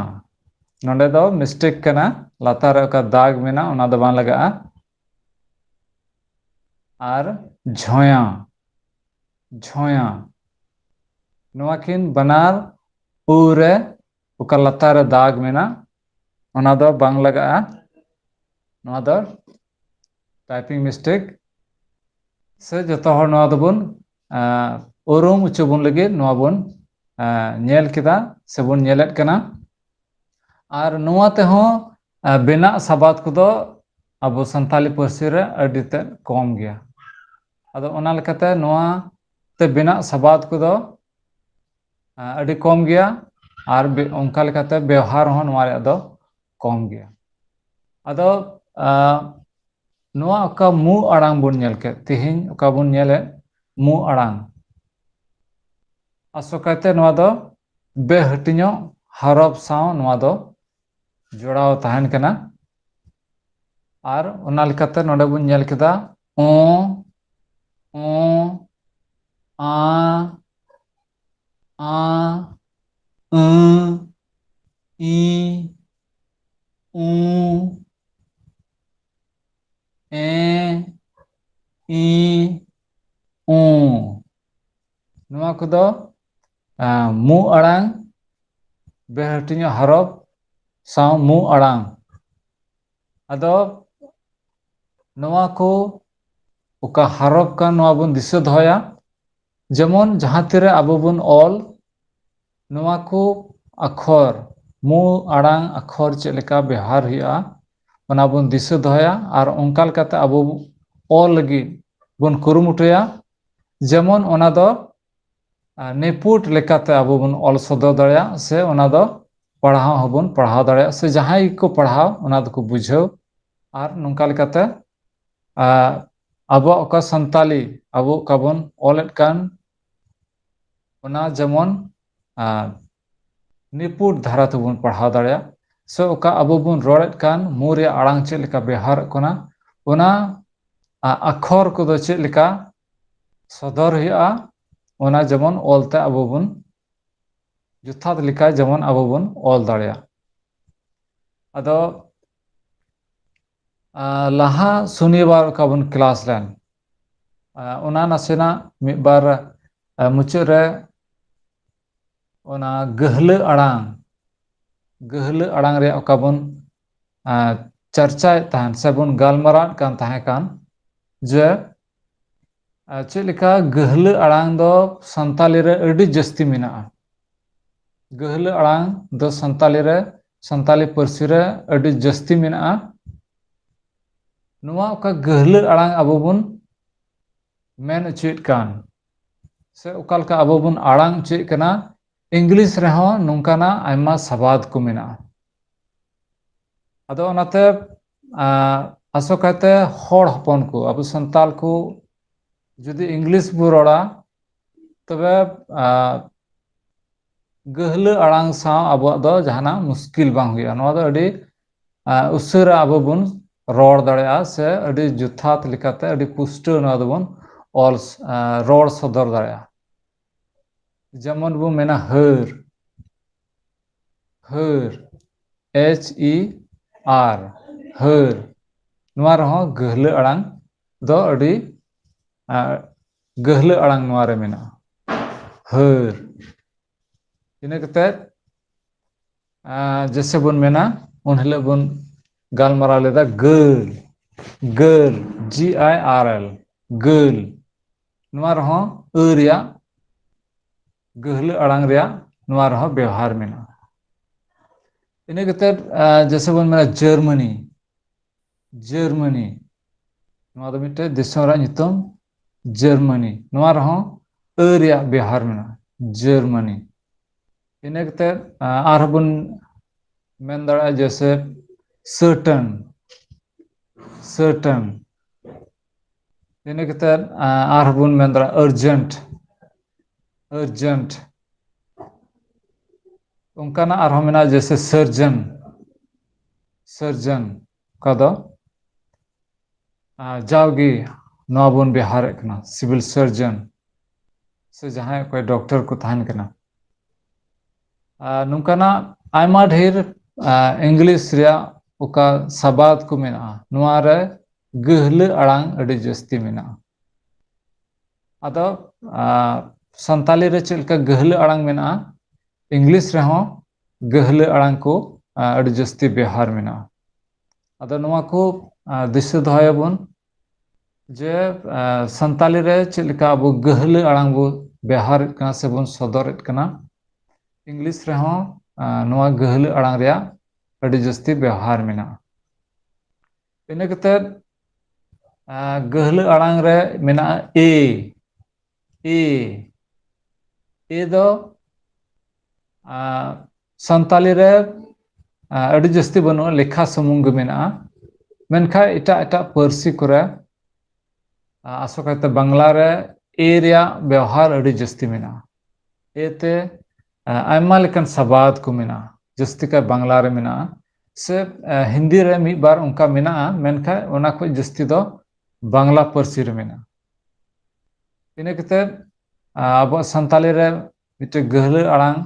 नोंडे दो मिस्टेक कना लातार रे ओका दाग मेना ओना दो बांग लगाआ आर झोया झोया नोआ किन बनार पूरे ओका लातार रे दाग मेना ओना दो बांग लगाआ नोआ दो टाइपिंग मिस्टेक से जतो हर नोआ दो बुन उरुम उच्चो बुन लगे नोआ बुन नेल केदा से बुन नेलेत कना आर नोआ ते हो बेना सबाद को दो अब संताली पार्सी रे अडी ते कम गया आदो ओना लेकाते नोआ ते बेना सबाद को दो अडी कम गया आर ओंका लेकाते व्यवहार हो नोआ रे दो कम गया आदो नोआ ओका मु आड़ांग बुन नेल के तिहिन ओका बुन नेले मु आड़ांग आसोकाते नोआ दो बेहटिनो हरफ साव नोआ दो जोड़ाव तहन कना आर ओना लेकाते नोडे बुन नेल केदा ओ आ ई उ ए ई उ नोआ को दो मु आड़ांग बेहटिनो हरफ साव मु आड़ांग आदो नोआ को ओका हरफ का नोआ बुन दिशा दोया जेमन जहां तिरे आबो बुन ऑल नोआ को अक्षर मु आड़ांग अक्षर चेक लेका व्यवहार हुआ ओना बुन दिशा दोया और ओंका लेकाते आबो ऑल लगी बुन कुरुमुटुया जेमन ओना दो निपुट लेकाते आबो बुन ऑल सदर दाड़ेया से ओना दो पढ़ाव हबुन पढ़ाव दाड़ेया से जहां को पढ़ाव ओना दो को बुझाव और नोंका लेकाते आबो ओका संताली आबो काबन ऑलेट कान ओना जेमन निपुट धारा तबुन पढ़ाव दाड़ेया से ओका आबो बुन रोड़ेट कान मु रे आड़ांग चेक लेका व्यवहार कना ओना अक्षर को दो चेक लेका सदर हुआ ओना जेमन ऑलते आबो बुन जुथात लेका जेमन आबो बुन ऑल दाड़ेया आदो लाहा शनिवार का बुन क्लास लेन ओना नासेना मिबार मुचाद रे ओना गहले आड़ांग रे ओका बुन चर्चा तहन से बुन गालमारात कान तहे कान जे चेक लेका गहले आड़ांग दो संताली रे अडी जस्ती मेना गहले आड़ांग दो संताली पार्सी रे अडी जस्ती मेना नोआ ओका गहले आड़ांग आबो बुन मेन चेक कान से ओका लेका आबो बुन आड़ांग चेक कना इंग्लिश रे हो नोंकाना आयमा सबाद को मेना आदो ओनाते आसोकाते हर हपन को आबो संताल को जुदी इंग्लिश बो रोड़ा तबे गहले आड़ांग साव आबो दो जहाना मुश्किल बांग हुआ नोआ दो अडी उसरा आबो बुन ᱨᱚᱲ ᱫᱟᱲᱮᱭᱟᱜᱼᱟ ᱥᱮ ᱟᱹᱰᱤ ᱡᱚᱛᱷᱟᱛ ᱞᱮᱠᱟᱛᱮ ᱟᱹᱰᱤ ᱯᱩᱥᱴᱟᱹᱣ ᱱᱚᱣᱟ ᱫᱚᱵᱚᱱ ᱨᱚᱲ ᱥᱚᱫᱚᱨ ᱫᱟᱲᱮᱭᱟᱜᱼᱟ ᱡᱮᱢᱚᱱ ᱵᱚᱱ ᱢᱮᱱᱟ ᱦᱟᱹᱨ ᱦᱟᱹᱨ HER ᱦᱟᱹᱨ ᱱᱚᱣᱟ ᱨᱮᱦᱚᱸ ᱜᱟᱹᱦᱞᱟᱹ ᱟᱲᱟᱝ ᱫᱚ ᱟᱹᱰᱤ ᱜᱟᱹᱦᱞᱟᱹ ᱟᱲᱟᱝ ᱱᱚᱣᱟ ᱨᱮ ᱢᱮᱱᱟᱜᱼᱟ हर इन जैसे बन मेना उन हिल बन गालमारा लेदा गर्ल गर्ल GIRL गर्ल नवा रहो रिया गहल अड़ांग रिया नवा रहो व्यवहार मेना इन जैसे बन मेना जर्मनी जर्मनी नवा दो मिटे दिसम रा नितम जर्मनी नवा रहो रिया व्यवहार मेना जर्मनी इन आरबन मेन दड़ा जैसे सर्टन सर्टन इन आरबन मेन दड़ा अर्जेंट अर्जेंट उनकाना आरहम मेना जैसे सर्जन सर्जन का दो जाओगी नवा बन व्यवहार करना सिविल सर्जन से जहां कोई डॉक्टर को तहन करना नुकाना आयमा ढेर इंग्लिश रिया उका सबाद को मेना नुआ रे गहले अड़ांग अड़ी जस्ती मेना अदो संताली रे चलका गहले अड़ांग मेना इंग्लिश रे हों गहले अड़ांग को अड़ी जस्ती व्यवहार मेना अदो नुआ को दिशा दोहायबन जे संताली रे चलका अब गहले अड़ांग बो व्यवहार कना से बन सदर कना इंग्लिश रे हों नवा गहले अड़ांग रिया अड़ी जस्ती व्यवहार मेना इन गहले अड़ांग रे मेना ए दो संताली रे अड़ी जस्ती बनो लेखा समुंग मेना मेनखा इटा इटा पर्सी करे आसोकाते बांग्ला रे ए रिया व्यवहार अड़ी जस्ती मेना एते आयमा लेकन सबाद को मेना जस्ती का बांग्ला रे मेना से हिंदी रे मी बार उनका मेना मेनखा ओना को जस्ती दो बांग्ला पर्सी रे मेना इन अब संताली रे मिटे गहले अड़ांग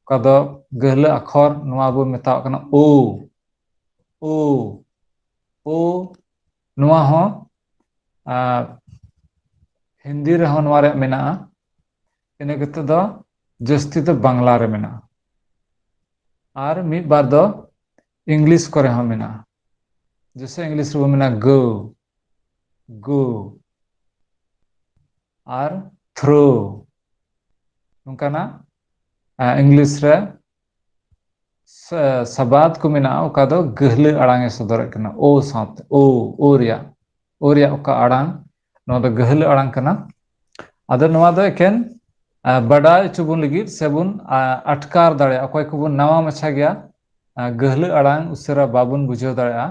का दो गहले अखर नवा बो मेता कना ओ नवा हो हिंदी रे हो नवा रे मेना इन दो जस्ती तो बांग्ला रे मेना और मी बार दो इंग्लिश करे हो मेना जैसे इंग्लिश रे मेना गो गो और थ्रो नोंकाना इंग्लिश रे सबाद को मेना उका दो गहले अड़ांगे सदर कना ओ साथ ओ रिया उका अड़ांग नो दो गहले अड़ांग कना अदर नवा दो एकेन बड़ा चुबुन लगी सेबुन अटकार दाड़े अकोय को बुन नवा मछा गया गहले अड़ांग उसरा बाबुन बुझाव दाड़े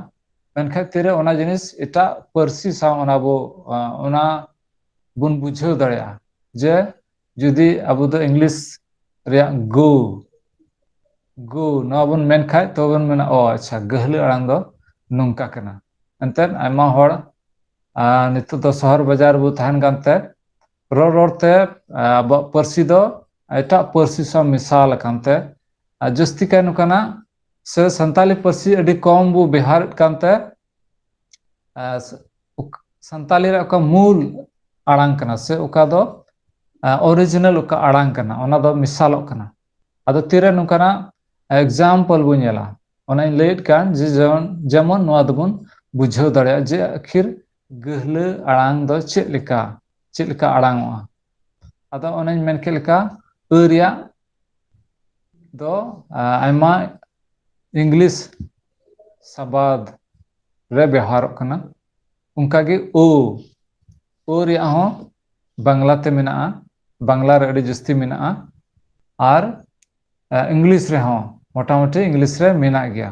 मेनखा तेरे ओना जिनिस एटा पर्सी सा ओना बो ओना बुन बुझाव दाड़े जे जुदी अबो दो इंग्लिश रिया गो गो नवा बुन मेनखा तो बुन मेना ओ अच्छा गहले अड़ांग दो नोंका कना एंतन आयमा होड़ नितो दो शहर बाजार बो तहन गानते रोते अब पर्सी दो एटा पर्सी सा मिसाल कानते जस्ती का नुकाना से संताली पर्सी अडी कम बो बिहार कानते संताली रे का मूल अड़ांग कना से उका दो ओरिजिनल उका अड़ांग कना ओना दो मिसालोक कना अदो तीरे नुकाना एग्जाम्पल बो नेला ओना इन लेट कान जे जेमन नवा दबन बुझाव दाड़े जे आखिर गहले अड़ांग दो चेलिका अड़ांगोआ अदो ओना मेन के लेका रिया दो आयमा इंग्लिश सबाद रे व्यवहार कना उनका गे ओ रिया हो बांग्ला ते मेना बांग्ला रे अड़ी जस्ती मेना और इंग्लिश रे हो मोटामोटी इंग्लिश रे मेना गया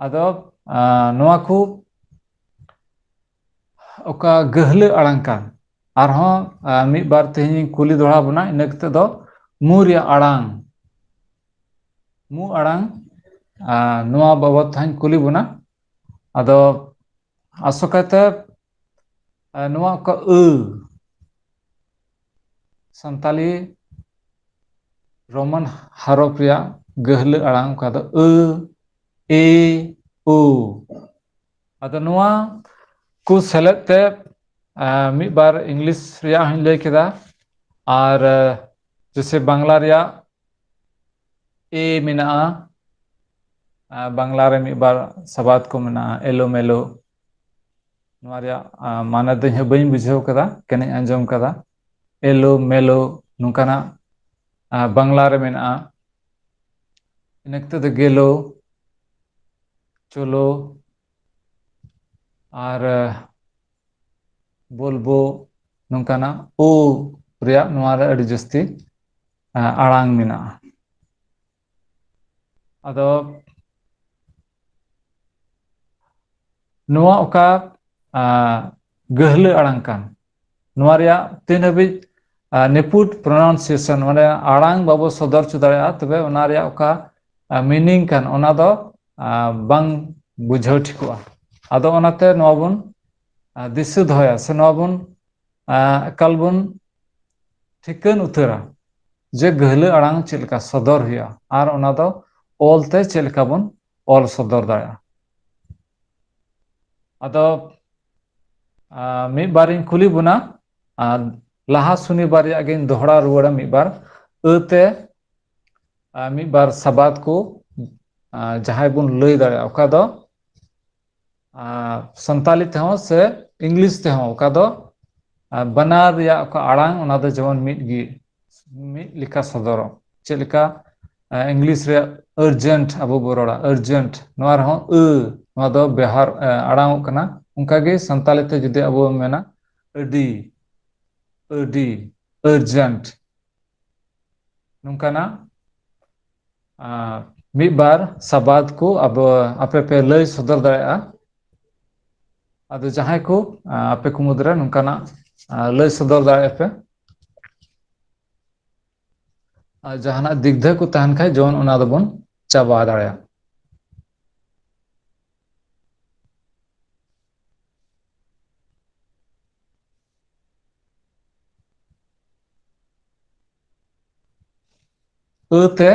अदो नवा को ओका गहले अड़ांग कान आरहों मी बार तेहिं कुली दोड़ा बना इन दो मुरिया अड़ांग मु अड़ांग नवा बाबत थाइन कुली बना ᱟᱫᱚ ᱟᱥᱚᱠᱟᱭᱛᱮ ᱱᱚᱣᱟ ᱚᱠᱟ ᱥᱟᱱᱛᱟᱞᱤ रोमन हरफ रिया गहले आड़ांग का दो ए उ अदो नोआ को सेलेक्ट ते मी बार इंग्लिश रिया हन ले केदा और जैसे बांग्ला रिया ए मिना बांग्ला रे मी बार सबाद को मिना एलो मेलो नोआ रिया माने दे बइन बुझाव कदा केने अंजम कदा एलो मेलो नुकाना बांग्ला रे मिना इनकते दे गेलो चलो और बोलबो नोंकाना ओ रिया नोआ रे अड़ी जस्ती आड़ांग मिना अदो नोआ ओका गहले आड़ांग कान नोआ रिया तीन हबी निपुट प्रोनाउंसिएशन माने आड़ांग बाबो सदर चुदाया तबे ओना रिया ओका मीनिंग कान ओना दो बांग बुझाव ठिकुआ अदो ओनाते नोआ बुन दिसु दोया से नोआ बुन एकाल बुन ठिकन उतरा जे गहले आड़ांग चेलका सदर हुआ और ओना दो ओलते चेलका बुन ओल सदर दाया अदो मी बारिंग कुली बुना लाहा सुनी बार यागिन दोहरा रुवाड़ा मी बार अते मी बार सबाद को जहां बुन लई दाया ओका दो संताली ते हो से इंग्लिश ते हो ओका दो बनार या ओका आड़ांग ओना दो जेमन मिट लिखा सदरो चेलिका इंग्लिश रे अर्जेंट अबो बरोड़ा अर्जेंट नोआ रहो नोआ दो बिहार आड़ांग कना उनका गे संताली ते जुदे अबो मेना अडी अडी अर्जेंट नुकाना मी बार सबाद को अब आपे पे लय सदर दाया अदो जहां को आपे को मुद्रा नुकाना लय सदर दाया पे जहाना दिग्ध को तहन खाय जोन ओना दबन चाबा दाया अते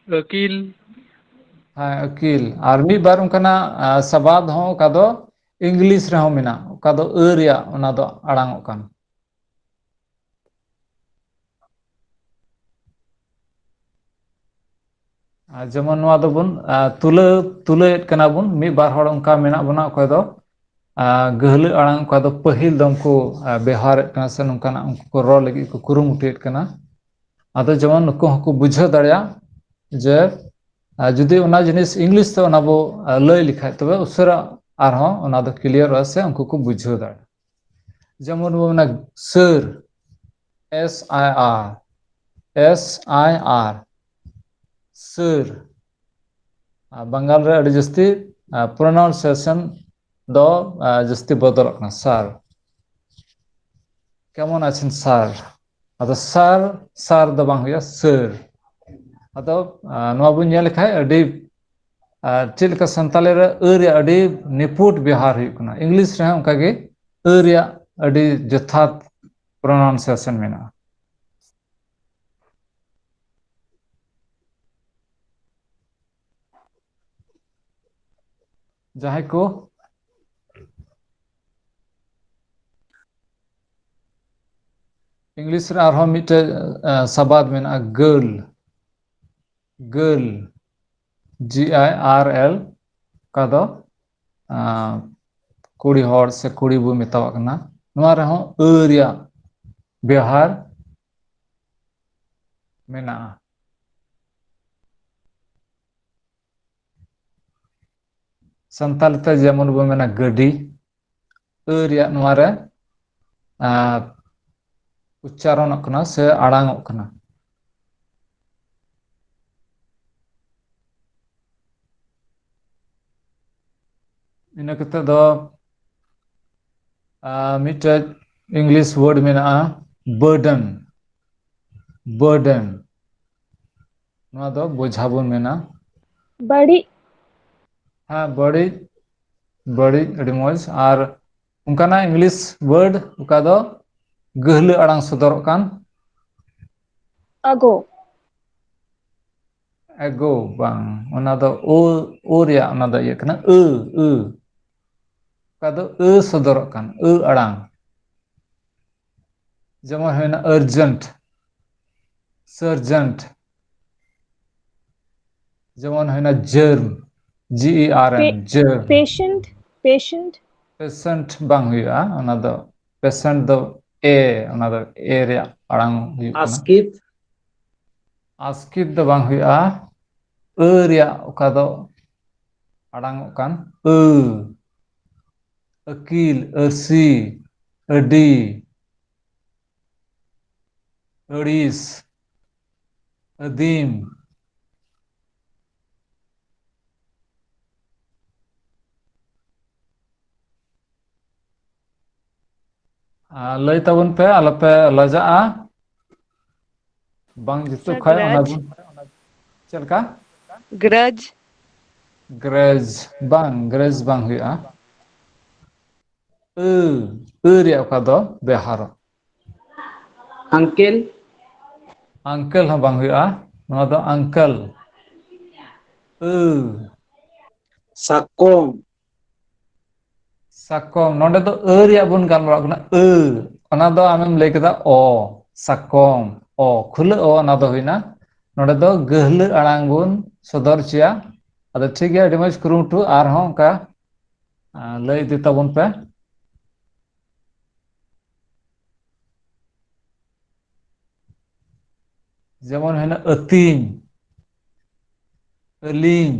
अकील हाँ अकील और मी बार उनकाना सबाद हो का दो इंग्लिश रे हो मिना का दो रिया ओना दो आड़ांग कान जेमन नोआ दो बुन तुलैत कना बुन मी बार हड़ उनका मेना बुना अकय दो गहले आड़ांग का दो पहिल दम को व्यवहार कना से नुकाना उनको को रो लगी को कुरुमुटेत कना आदो जेमन नुको हको बुझाव दाड़िया जे जुदी ओना जिनिस इंग्लिश तो ओना बो लय लिखाय तबे उसरा आरहो ओना दो क्लियर से उनको को बुझाव दाड़ जेमन बो ना सर SIR सर बंगाल रे अड़ी जस्ती प्रोनाउंसिएशन दो जस्ती बदल कना सर केमन आछिन सर अदो सर दो बांग हुया सर अदो नोआ बुन नेल खाय अड़ी चेलका संताली रे रिया अड़ी निपुट व्यवहार हुई कना इंग्लिश रे उनका गे रिया अड़ी जथात प्रोनाउंसिएशन मेना जहां को इंग्लिश रे आरो मिटे सबाद मेना गर्ल GIRL का दो कुड़ी हड़ से कुड़ी बो मेतावा कना नोआ रे हो रिया व्यवहार मेना संताल ते जेमन बो मेना गडी रिया नोआ रे उच्चारण कना से आड़ांग कना इन कते दो मिटे इंग्लिश वर्ड मेना बर्डन burden ᱱᱚᱣᱟ ᱫᱚ ᱵᱳঝা ᱵᱚᱱ ᱢᱮᱱᱟ ᱵᱟᱹᱲᱤᱡ ᱦᱮᱸ ᱵᱟᱹᱲᱤᱡ ᱵᱟᱹᱲᱤᱡ ᱟᱹᱰᱤ ᱢᱚᱡᱽ ᱟᱨ ᱚᱱᱠᱟᱱᱟᱜ ᱤᱝᱞᱤশ ᱣᱟᱨᱰ ᱚᱠᱟ ᱫᱚ ᱜᱟᱹᱦᱞᱟᱹ ᱟᱲᱟᱝ ᱥᱚᱫᱚᱨᱚᱜ ᱠᱟᱱ ᱟᱜᱳ ᱮᱜᱳ ᱵᱟᱝ ᱚᱱᱟ ᱫᱚ ᱳ ᱨᱮᱭᱟᱜ ᱚᱱᱟ ᱫᱚ ᱤᱭᱟᱹ ᱠᱟᱱᱟ ᱚᱠᱟ ᱫᱚ ᱥᱚᱫᱚᱨᱚᱜ ᱠᱟᱱ ᱟᱲᱟᱝ যেমন হয় না আর্জেন্ট সার্জেন্ট যেমন হয় না germ GERM germ patient patient patient বাং হুᱭᱩᱜᱼᱟ ᱚᱱᱟ ᱫᱚ পেশেন্ট ᱫᱚ ᱚᱱᱟ ᱫᱚ ᱨᱮᱭᱟᱜ ᱟᱲᱟᱝ ᱦᱩᱭᱩᱜ ᱠᱟᱱᱟ আস্কিত আস্কিত ᱫᱚ ᱵᱟᱝ ᱦᱩᱭᱩᱜᱼᱟ ᱨᱮᱭᱟᱜ ᱚᱠᱟ ᱫᱚ ᱟᱲᱟᱝᱚᱜ ᱠᱟᱱ ᱟᱹᱠᱤᱞ ᱟᱹᱨᱥᱤ ᱟᱹᱰᱤ ᱟᱹᱲᱤᱥ ᱟᱹᱫᱤᱢ ᱞᱟᱹᱭ ᱛᱟᱵᱚᱱ ᱯᱮ ᱟᱞᱚᱯᱮ ᱞᱟᱡᱟᱜᱼᱟ ᱵᱟᱝ ᱡᱩᱛᱩᱜ ᱠᱷᱟᱡ ᱚᱱᱟ ᱥᱟᱜᱨᱟᱡ ᱵᱚᱱ ᱪᱮᱫ ᱞᱮᱠᱟ গ্রাজ গ্রেজ গ্রেজ bang হুᱭᱩᱜᱼᱟ ᱨᱮᱭᱟᱜ ᱚᱠᱟ ᱫᱚ ᱵᱮᱣᱦᱟᱨ আঙ্কেল আঙ্কেল ᱦᱚᱸ ᱵᱟᱝ ᱦᱩᱭᱩᱜᱼᱟ ᱱᱚᱣᱟ ᱫᱚ আঙ্কেল সাকম ᱥᱟᱠᱚᱢ ᱱᱚᱰᱮ ᱫᱚ ᱨᱮᱭᱟᱜ ᱵᱚᱱ ᱜᱟᱞᱢᱟᱨᱟᱜ ᱠᱟᱱᱟ ᱚᱱᱟ ᱫᱚ ᱟᱢᱮᱢ ᱞᱟᱹᱭ ᱠᱮᱫᱟ ᱥᱟᱠᱚᱢ ᱠᱷᱩᱞᱟᱹ ᱚᱱᱟ ᱫᱚ ᱦᱩᱭᱱᱟ ᱱᱚᱰᱮ ᱫᱚ ᱜᱟᱹᱦᱞᱟᱹ ᱟᱲᱟᱝ ᱵᱚᱱ ᱥᱚᱫᱚᱨ ᱦᱚᱪᱚᱭᱟ ᱟᱫᱚ ᱴᱷᱤᱠ ᱜᱮᱭᱟ ᱟᱹᱰᱤ ᱢᱚᱡᱽ ᱠᱩᱨᱩᱢᱩᱴᱩ ᱟᱨᱦᱚᱸ ᱚᱱᱠᱟ ᱞᱟᱹᱭ ᱤᱫᱤ ᱛᱟᱵᱚᱱ ᱯᱮ যেমন হয় না ᱟᱹᱛᱤᱧ ᱟᱹᱞᱤᱧ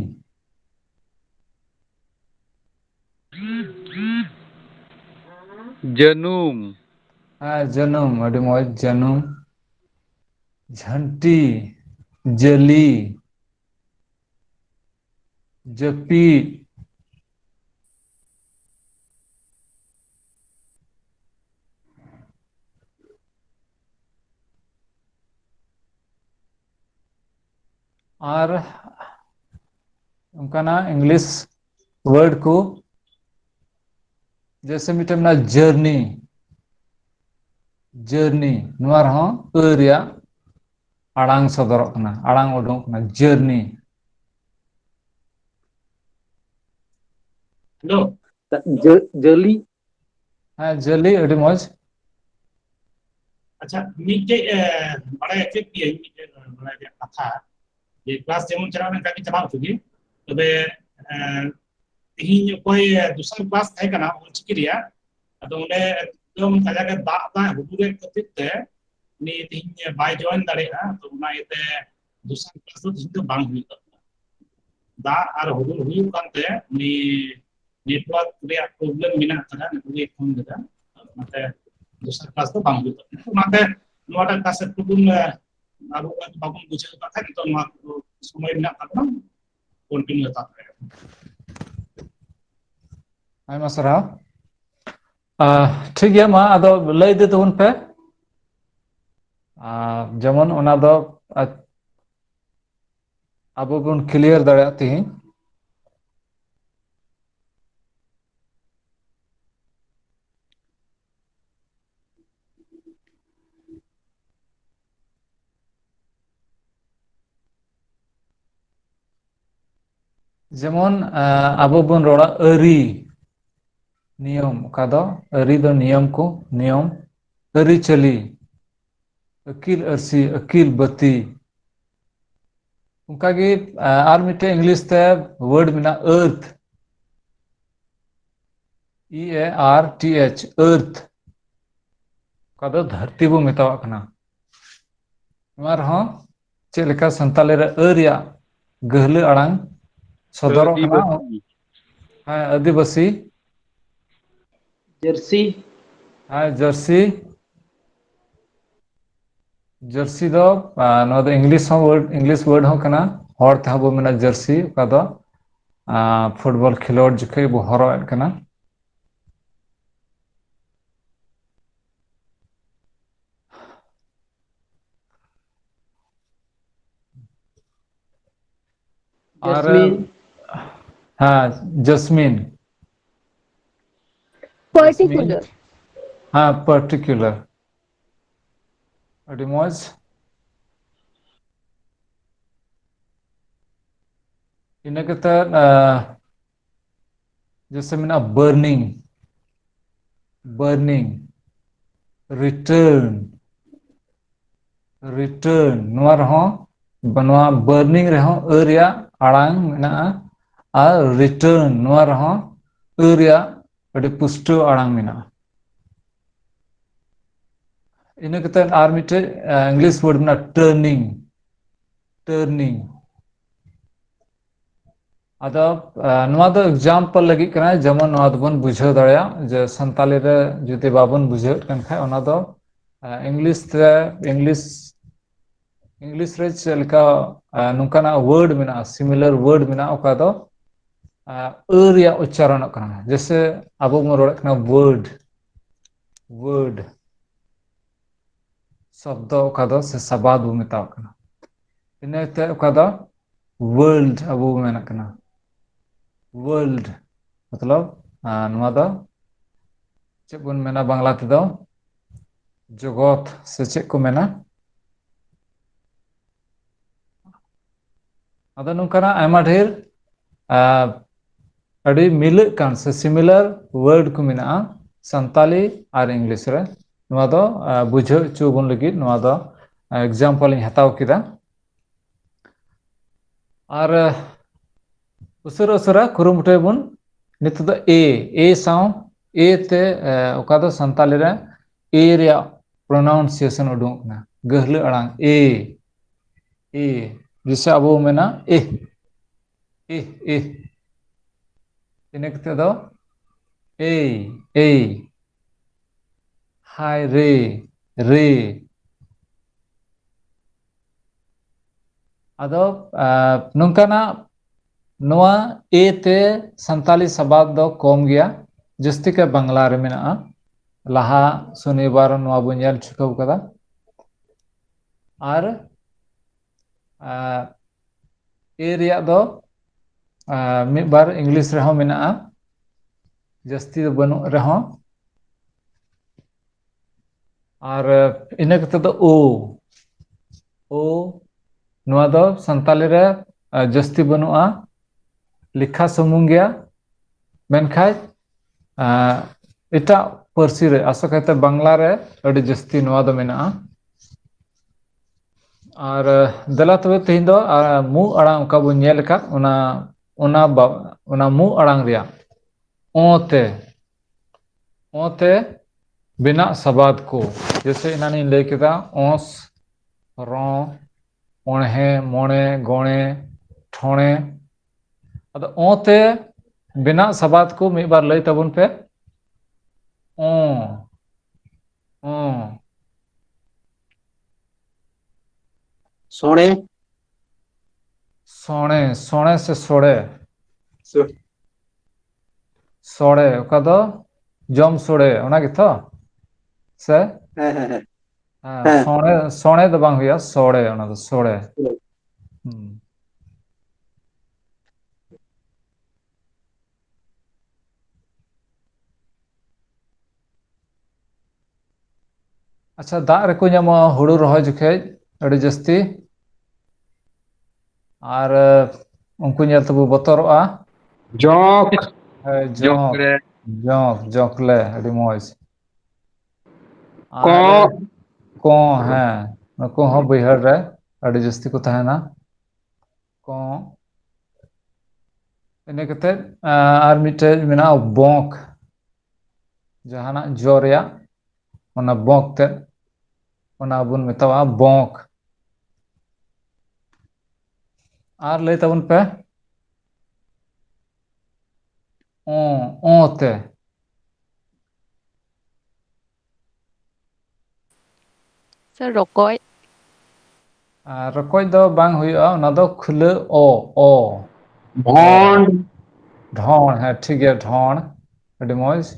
ᱡᱟᱹᱱᱩᱢ ᱡᱟᱹᱱᱩᱢ ᱟᱹᱰᱤ ᱢᱚᱡᱽ ᱡᱟᱹᱱᱩᱢ ᱡᱷᱟᱹᱱᱴᱤ ᱡᱟᱹᱞᱤ ᱡᱟᱹᱯᱤᱫ ᱟᱨ ᱚᱱᱠᱟᱱᱟᱜ ᱤᱝᱞᱤশ ᱣᱟᱨᱰ ᱠᱚ जैसे मिट्टे में जर्नी नोआ रहो रैया आड़ांग सदरक कना आड़ांग उडुक कना जर्नी हेलो জলি हाँ जली अड़ी मौज अच्छा मिट्टे बड़ा चेक किया मिट्टे बड़ा कथा ये क्लास जेमन चला में काकी चला चुकी तबे तीन कोई दूसरा क्लास है का ना चिकी रिया अतो उन्हें एकदम ताजा के दाग हुदूरे कतित ते नी तीन बाय जॉइन दाड़ेगा तो उना इते दूसरा क्लास तो तीन तो बांग हुई दाग और हुदूर हुई कांते नी नेटवर्क रिया प्रॉब्लम मिना करा नकुली फोन ददा मते दूसरा क्लास तो बांग हुई मते नोटा क्लास टुकुन आबो बाबुन बुझे कथा तो मा समय मिना कतना कंटिन्यू ता आयमा सरा ठीक है मा अदो लay दे तबन पे जेमन ओना दो आबो बन क्लियर दाड़ा तिहिं जेमन आबो बन रोड़ा अरी नियम का दो अरी दो नियम को नियम अरी चली अकील अरसी अकील बत्ती उनका की आर मिटे इंग्लिश ते वर्ड मिना अर्थ EARTH अर्थ का दो धरती बो मेतावा कना नोआ रहो चेक लेका संताली रे रिया गहले आड़ांग सदरक कना ᱟᱹᱫᱤᱵᱟᱹᱥᱤ हाँ आदिवासी জার্সি हाँ जर्सी जर्सी दो नो दो इंग्लिश वर्ड हो कना हर ते बो मेना जर्सी का दो फुटबॉल खिलोड़ जखे बो हरोएद कना और Jasmine, हाँ जस्मीन जस्मीन particular, हाँ पर्टिकुलर अड़ी मौज इन्हें कहते जैसे मैंने बर्निंग बर्निंग रिटर्न रिटर्न नवा रहो बनवा बर्निंग रहो एरिया आड़ांग मेना और रिटर्न नवा रहो एरिया अड़ी पुष्टो आड़ांग मेना इन्हें कहते आर मिटे इंग्लिश वर्ड मेना टर्निंग टर्निंग अदो नवा दो एग्जाम्पल लगी कना जेमन नवा दबन बुझाव दाड़िया जे संताली रे जुदि बाबन बुझाव कन खाय ओना दो इंग्लिश रे चलका नुकाना वर्ड मेना सिमिलर वर्ड मेना ओका दो रिया उच्चारण कना जैसे अब बन रोड़ कना वर्ड वर्ड शब्द ओका दो से सबाद बो मेताव कना इनेते ओका दो वर्ल्ड अब मेना कना वर्ल्ड मतलब नवा दो चेक बन मेना बांग्ला ते दो जगत से चेक को मेना अदो नुकाना आयमा ढेर अड़ी मिलक कान से सिमिलर वर्ड को मेना संताली और इंग्लिश रे नवा दो बुझाव चो बन लगी नवा दो एग्जाम्पल इन हताव किदा और उसरा उसरा कुरुमुटे बन नित दो ए साउ ए ते ओका दो संताली रे ए रिया प्रोनाउंसिएशन उडुंग ना गहले अड़ांग ए जिसे अब मेना ए इने कते दो ए हाय रे अदो नुकाना नवा ए ते संताली सबाद दो कम गया जस्ती के बांग्ला रे मेना लाहा शनिवार नवा बुझल चुकाव कदा और ए रिया दो मिद बार इंग्लिश रहो मेना जस्ती दो बनु रहो और इने कते दो ओ नवा दो संताली रे जस्ती बनुआ लिखा सुमुंग गया मेनखाय इटा पर्सी रे आशा कहते बांग्ला रे अड़ी जस्ती नवा दो मेना और दला तबे तेहिं दो मु अड़ांग का बो नेल का ओना मु अड़ांग रिया ओते बिना सबाद को जैसे इनानी लय केदा ओस रो ओणे मोणे गोणे ठोणे अद ओते बिना सबाद को मिद बार लय तबन पे ओ Sone, सोणे सोणे से सोड़े सोड़े ओका दो जम सोड़े ओना गिथो से सोणे सोणे दो बांग हुया सोड़े ओना दो सोड़े अच्छा दाग रे को ᱧᱟᱢᱚᱜᱼᱟ हुड़ू रहो जुखे अड़ी जस्ती और उनको ñel तबु बतरवा जॉक जोंक जोंकले अड़ी मौज को और को हैं नको हो बैहर रे अड़ी जस्ती को तहना को इने कते और मिटे मेना बोंक जहाना जोरिया ओना बोंक ते ओना बुन मेतावा बोंक और लय तबन पे ओते sir, rokoi, रकोय दो बांग हुआ ओना दो खुले ओ Bond, ढोण है ठीक है ढोण अड़ी मौज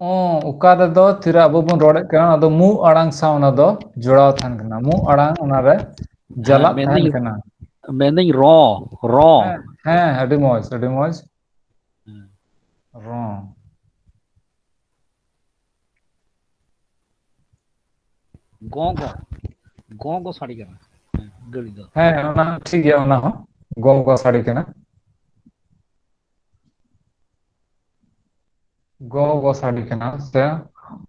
उका दो तिरा अब बन रोड़े कना दो मु अड़ांग सा ओना दो जोड़ाव थान कना मु अड़ांग ओना रे ᱡᱟᱞᱟᱜ ᱢᱮᱱᱫᱟᱹᱧ ᱛᱟᱦᱮᱱ ᱠᱟᱱᱟ ᱢᱮᱱᱫᱟᱹᱧ ᱨᱚ ᱦᱮᱸ ᱟᱹᱰᱤ ᱢᱚᱡᱽ ᱨᱚ ᱜᱚ ᱥᱟᱰᱮ ᱠᱟᱱᱟ ᱜᱟᱹᱲᱤ ᱫᱚ ᱦᱮᱸ ᱚᱱᱟ ᱴᱷᱤक ᱜᱮᱭᱟ ᱚᱱᱟ ᱦᱚᱸ ᱜᱚ ᱥᱟᱰᱮ ᱠᱟᱱᱟ ᱜᱚ ᱥᱟᱰᱮ ᱠᱟᱱᱟ ᱥᱮ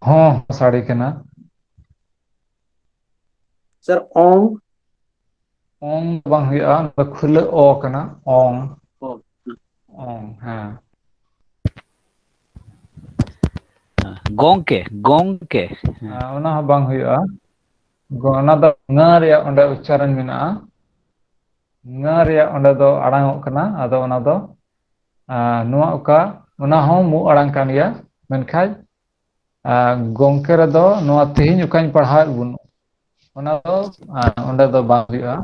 ᱦᱚᱸ ᱥᱟᱰᱮ ᱠᱟᱱᱟ सर ओम ᱚᱝ ᱵᱟᱝ ᱦᱩᱭᱩᱜᱼᱟ ᱚᱱᱟ ᱫᱚ ᱠᱷᱩᱞᱟᱹ ᱚ ᱠᱟᱱᱟ ᱚᱝ ᱚᱝ ᱦᱮᱸ गोंके ᱚᱱᱟ ᱦᱚᱸ ᱵᱟᱝ ᱦᱩᱭᱩᱜᱼᱟ ᱚᱱᱟ ᱫᱚ ᱝ ᱨᱮᱭᱟᱜ ᱚᱸᱰᱮ ᱩᱪᱪᱟᱨᱚᱱ ᱢᱮᱱᱟᱜᱼᱟ ᱝ ᱨᱮᱭᱟᱜ ᱚᱸᱰᱮ ᱫᱚ ᱟᱲᱟᱝᱚᱜ ᱠᱟᱱᱟ ᱟᱫᱚ ᱚᱱᱟ ᱫᱚ ᱱᱚᱣᱟ ᱚᱠᱟ ᱚᱱᱟ ᱦᱚᱸ ᱢᱩ ᱟᱲᱟᱝ ᱠᱟᱱ ᱜᱮᱭᱟ ᱢᱮᱱᱠᱷᱟᱡ ᱜᱚᱝᱠᱮ ᱨᱮᱫᱚ ᱱᱚᱣᱟ ᱛᱮᱦᱮᱧ ᱚᱠᱟᱧ ᱯᱟᱲᱦᱟᱣᱮᱫ ᱵᱚᱱ ᱚᱱᱟ ᱫᱚ ᱚᱸᱰᱮ ᱫᱚ ᱵᱟᱝ ᱦᱩᱭᱩᱜᱼᱟ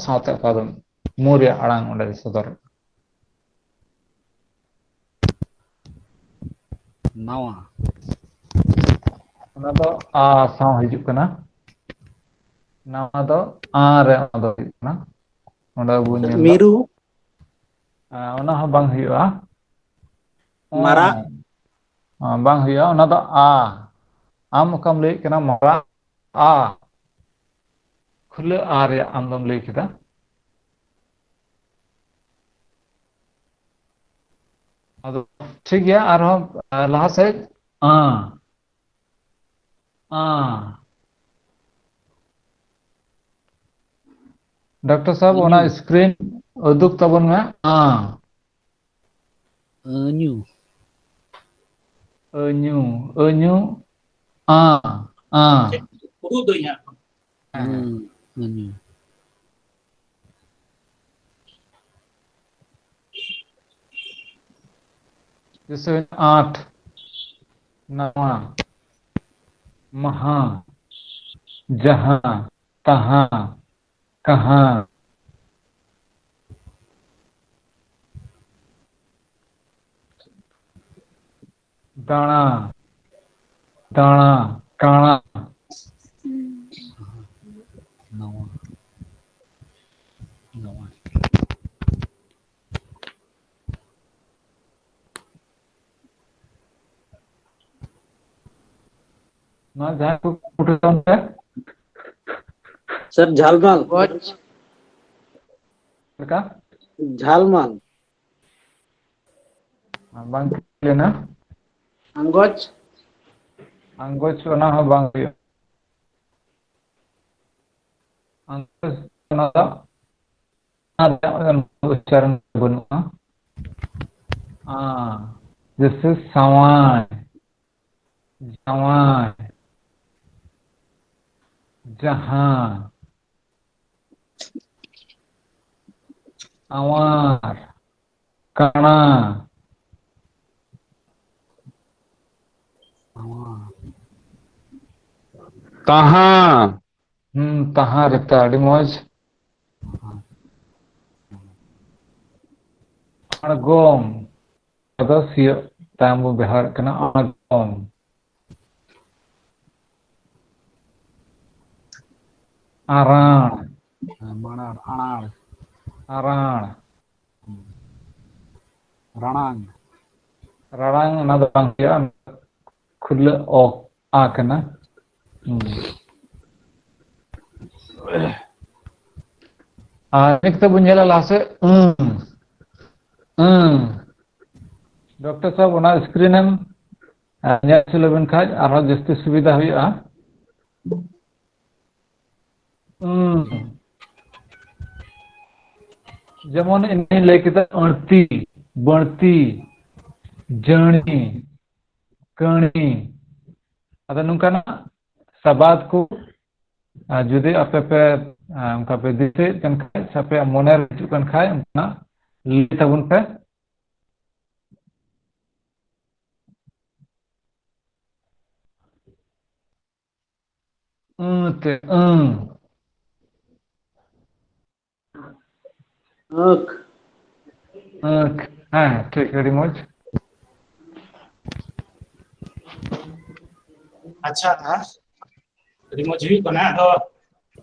ᱥᱟᱶᱛᱮ ᱚᱠᱟ ᱫᱚ ᱢᱩ ᱨᱮᱭᱟᱜ ᱟᱲᱟᱝ ᱚᱸᱰᱮ ᱥᱚᱫᱚᱨ नावा ᱚᱱᱟ ᱫᱚ ᱟ ᱥᱟᱶ ᱦᱤᱡᱩᱜ ᱠᱟᱱᱟ ᱱᱟᱣᱟ ᱫᱚ ᱨᱮ ᱚᱱᱟ ᱫᱚ ᱦᱩᱭᱩᱜ ᱠᱟᱱᱟ ᱚᱸᱰᱮ ᱵᱚᱱ ᱧᱮᱞ ᱫᱟ मीरू ᱚᱱᱟ ᱦᱚᱸ ᱵᱟᱝ ᱦᱩᱭᱩᱜᱼᱟ मारा ᱵᱟᱝ ᱦᱩᱭᱩᱜᱼᱟ ᱚᱱᱟ ᱫᱚ ᱟᱢ ᱚᱠᱟᱢ ᱞᱟᱹᱭᱮᱫ ᱠᱟᱱᱟ ᱢᱟᱨᱟ ᱠᱷᱩᱞᱟᱹ ᱨᱮᱭᱟᱜ ᱟᱢ ᱫᱚᱢ ᱞᱟᱹᱭ ᱠᱮᱫᱟ ᱟᱫᱚ ᱴᱷᱤᱠ ᱜᱮᱭᱟ ᱟᱨᱦᱚᱸ ᱞᱟᱦᱟ ᱥᱮᱫ डॉक्टर साहब अन्यू ओना स्क्रीन उदुग तबन में अन्यू अñu अñu आ Urut do ya. अन्यू जैसे 8 नवा महा जहां तहां कहां दाना दाना काना नावा नावा ना जहां को उठता है सर झालमाल का झालमाल बांग लेना अंगोच अंगोच ओना हो बांग हुई अंगोच ओना दा उच्चारण बनुआ जैसे सवाय जवाय जहां आवार कणा तहां तहां रहता अड़ी मौज अड़गोम अदा सिय ताम बो बिहार कना अड़गोम आराण मणार अनार आराण रणांग राणांग ना दो बांग हुआ खुला ओ आ कना एक तो बुझेला लासे डॉक्टर साहब ओना स्क्रीन एम ᱧᱮᱞ ᱞᱮᱵᱮᱱ ᱠᱷᱟᱡ ᱟᱨᱦᱚᱸ ᱡᱟᱹᱥᱛᱤ ᱥᱩᱵᱤᱫᱷᱟ ᱦᱩᱭᱩᱜᱼᱟ जेमन इन्हें लेके अड़ती बढ़ती जणी कणी अद नुकाना सबाद को जुदे आपे पे उनका पे दिसे कन खाय सपे मोने रचु कन खाय उनका ले तबुन पे ते आँख आँख हाँ ठीक वेरी मच अच्छा था रिमोट हुई कना दो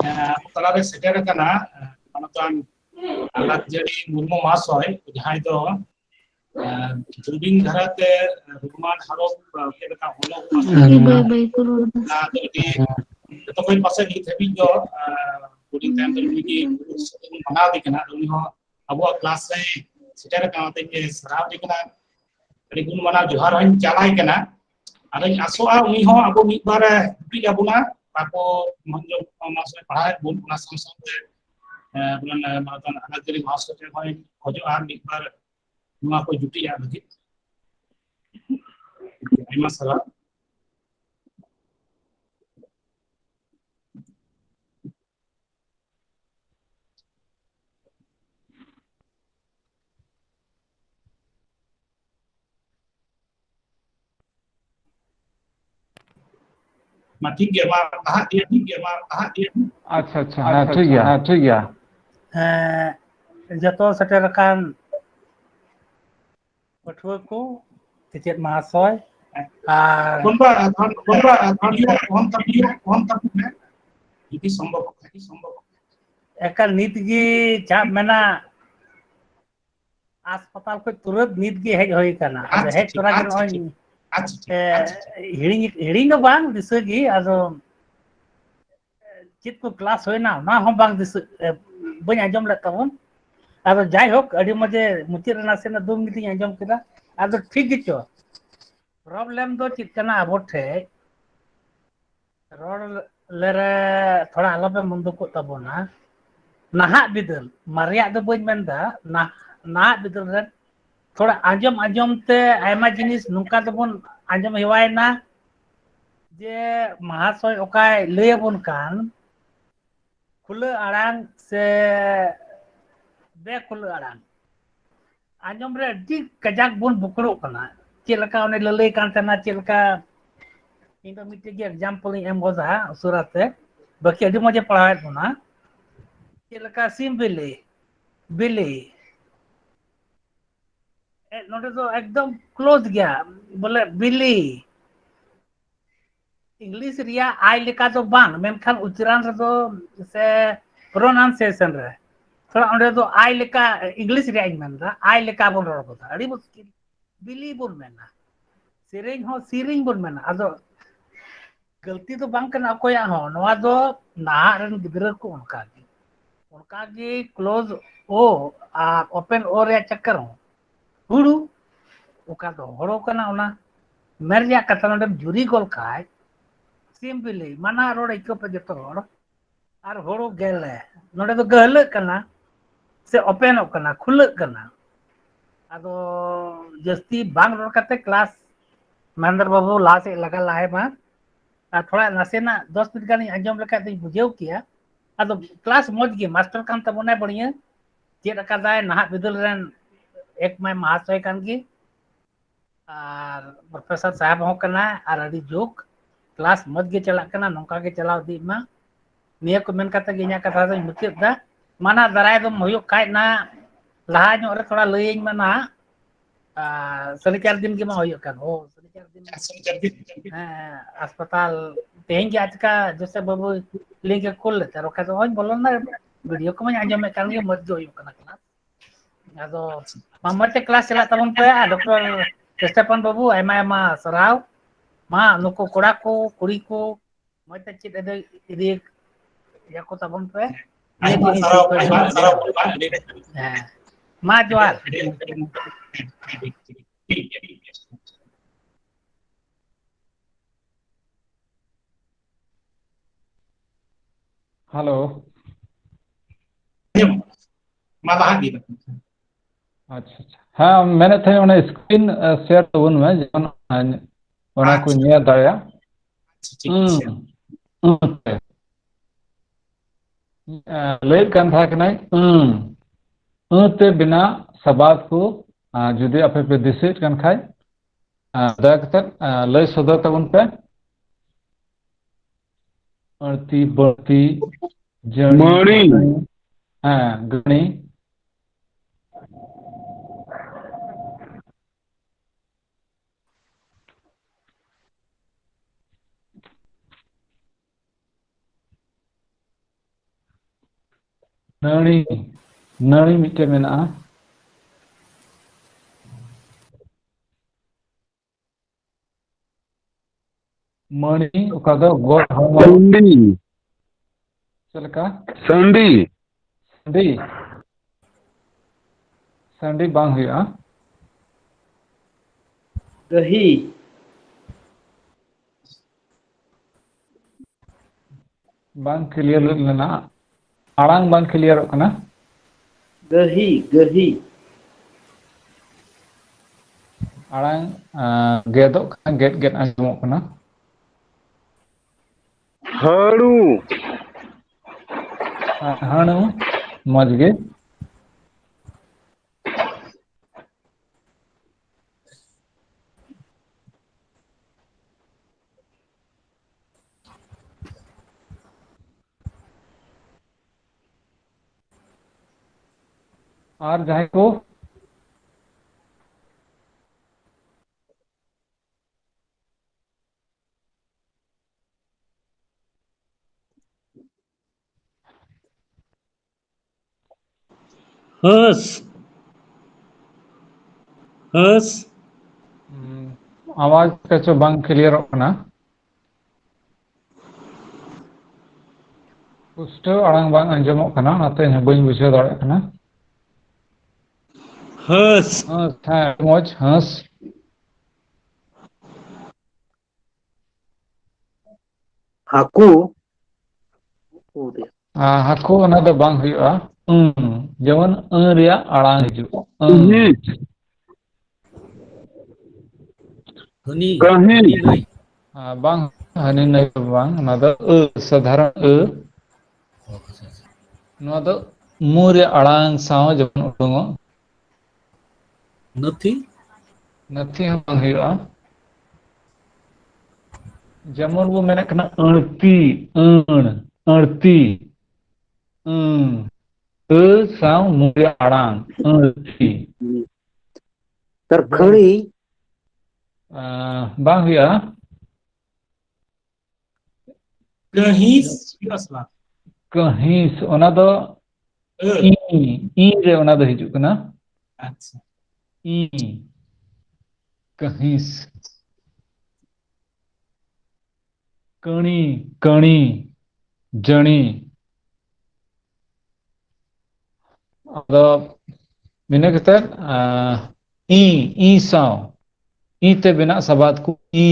तलारे सेटर कना मानतान आलाद जड़ी मुर्मू महाशय जहां दो जुबिन धाराते रुमान हरप के लका होलो ना दो तो कोई पासे नी थबी जो बुडिंग टाइम तो उनकी मना दी कना उनी हो अबो क्लास रे सेटर का ते के सराब दी कना अड़ी गुण मना जोहार हन चालाय कना अरे आसोआ उनी हो अबो मिद बार दी अबुना बाको मंजो मासे पढ़ाए बुन ना संसद बुन मातन अनाजरी मास्टर के होय खोजो आ मिद बार नुआ को जुटी आ लगी आइमा सरा ठीक गया मा कहा दिया ठीक गया मा कहा दिया अच्छा अच्छा हाँ ठीक गया हाँ ठीक गया जतो सेटरकान पठुआ को चेचेद महाशय और कोनबा कोन तब में यदि संभव एकर नीत गी चाप मेना अस्पताल को तुरंत नीत गी हेज होई कना अब हेज तोरा के नय हिड़िंग दो बांग दिसे गी आदो चित को क्लास होइना ना हम बांग दिस बኝ आजम ले तबन अब जाय होक अडी मजे मुचिर ना से ना 2 मिनट आजम केदा अब ठीक गिचो प्रॉब्लम दो चित कना अबोठे रोड लेरे थोड़ा अलबे मुंदु को तबोना नाहा बिदल मारिया दो बñ मेंदा ना बिदल रे थोड़ा आजम आजम ते आयमा जिनिस नुका तबन आजम हेवायना जे महाशय ओकाय लेबन कान खुले आड़ांग से बे खुले आड़ांग आजम रे डी कजाक बन बुकरो कना चेलका ओने लले कान तना चेलका इन तो मिटे के एग्जांपल एम गोजा सुराते बाकी अडी मजे पढ़ाए बना चेलका सिम बिली नोटे तो एकदम क्लोज गया बोले बिली इंग्लिश रिया आई लेका तो बांग मेनखान उच्चारण रे तो से प्रोनाउंसिएशन रे थोड़ा ओंडे तो आई लेका इंग्लिश रिया इन मेनदा आई लेका बोन रोड बता अड़ी मुश्किल बिली बोन मेना सेरेंग हो सीरिंग बोन मेना आदो गलती तो बांग कना अकोया हो नवा दो ना रन गिदरा को उनका की क्लोज ओ आ ओपन ओ रे चक्कर हो हुड़ू ओका दो होड़ो कना ओना मेर रिया कथा नोडे जुरी गोल खाय सिंपली माना रोड इको पे जतो रोड आर होड़ो गेले नोडे तो गहल कना से ओपन कना खुल कना आदो जस्ती बांग रोड कते क्लास महेंद्र बाबू ला से लगा लाए मा आ थोड़ा नसेना 10 मिनट गानी अंजम लेका तो बुझेव किया आदो क्लास मौज गे मास्टर कान तबोने बढ़िया चेद अकादाय नहा बिदल रेन एक मैं महाशय कान गी और प्रोफेसर साहब हो कना और अड़ी जोक क्लास मत गे चला कना नोका गे चलाव दी मा निया को मेन कता गे nya कथा दो मुचित दा माना दराय दो होयो काय ना लहा ᱧᱚᱜ रे थोड़ा लयिन माना शनिचार दिन के मा होयो कान ओ शनिचार दिन अस्पताल तेहें के आज का जैसे बाबू लिंक खोल लेते रोका तो होय बोलन ना वीडियो को मैं आंजम में कान गे मत जो होयो कना क्लास आदो मामते क्लास चला तबन पे डॉक्टर स्टेफन बाबू आयमा सराव मा नुको कोड़ा को कुड़ी को मते चित दे इदी या को तबन पे मा जोहार हेलो माला गी अच्छा अच्छा हाँ मैंने थे उन्हें स्क्रीन शेयर तो उन में जन उन्हें कोई निया दाया लेट kan था कि नहीं ते बिना सबाद को जुदी आपे पे दिसेट kan खाए दाकतर लय सदर तबन पे अर्थी बढ़ती मणि हाँ गणी nari nari mite mena'a mani oka do god hormo Sandi. selaka Sandi. sandi sandi bang huya Gahi. bang clear lena arang bang clear kana Gahi. Gahi. arang gedok kana get anjumok kana Haru. hanu moj ge আর যাই কো Hus. Hus. आवाज कचो बंग clear होना पुष्टो अड़ांग बंग अंजमोक कना नाते बइन बुझे दाड़े कना Hus. हाँ मौज हंस Haku. हाको ओना दो बंग हुआ जेमन रिया अड़ांग हिजु Uhi. Huni. Kahi. बंग हनी नहीं बंग ना दो साधारण ना दो मुरे अड़ांग साव जमन उडुंगो Nothing. नथी हम बंग हुआ जेमन वो मैंने कना अड़ती अड़ती साव मुरे अड़ांग अड़ती Terkhani. bang huya Gehis asla. कहिस ओना दो ई रे ओना दो हिजु कना Acha. ई कहिस कणी कणी जणी अदो मिने कते ई साव ई ते बिना सबाद को ई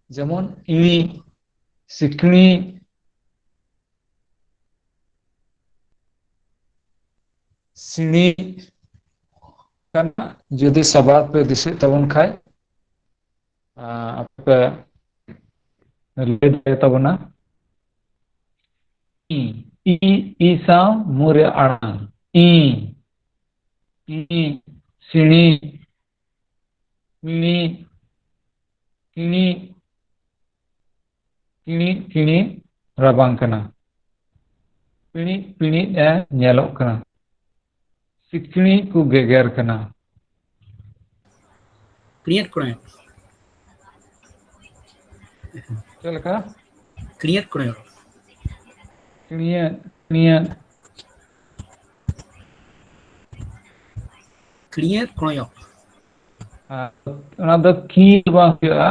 जेमन इड़ी सिकणी सिणी kana যদি সবার पे দিছে তখন খায় आपका लेट तब ना ई सा मुरे आड़ांग ई सिणी मिणी किणी किणी किणी राबांग कना पिणी पिणी ñelok kana सिकणी को गेगर कना Kriat kroyo. चलका Kriat kroyo. किणिया किणिया Kriat kroyo. ona do ki bang huya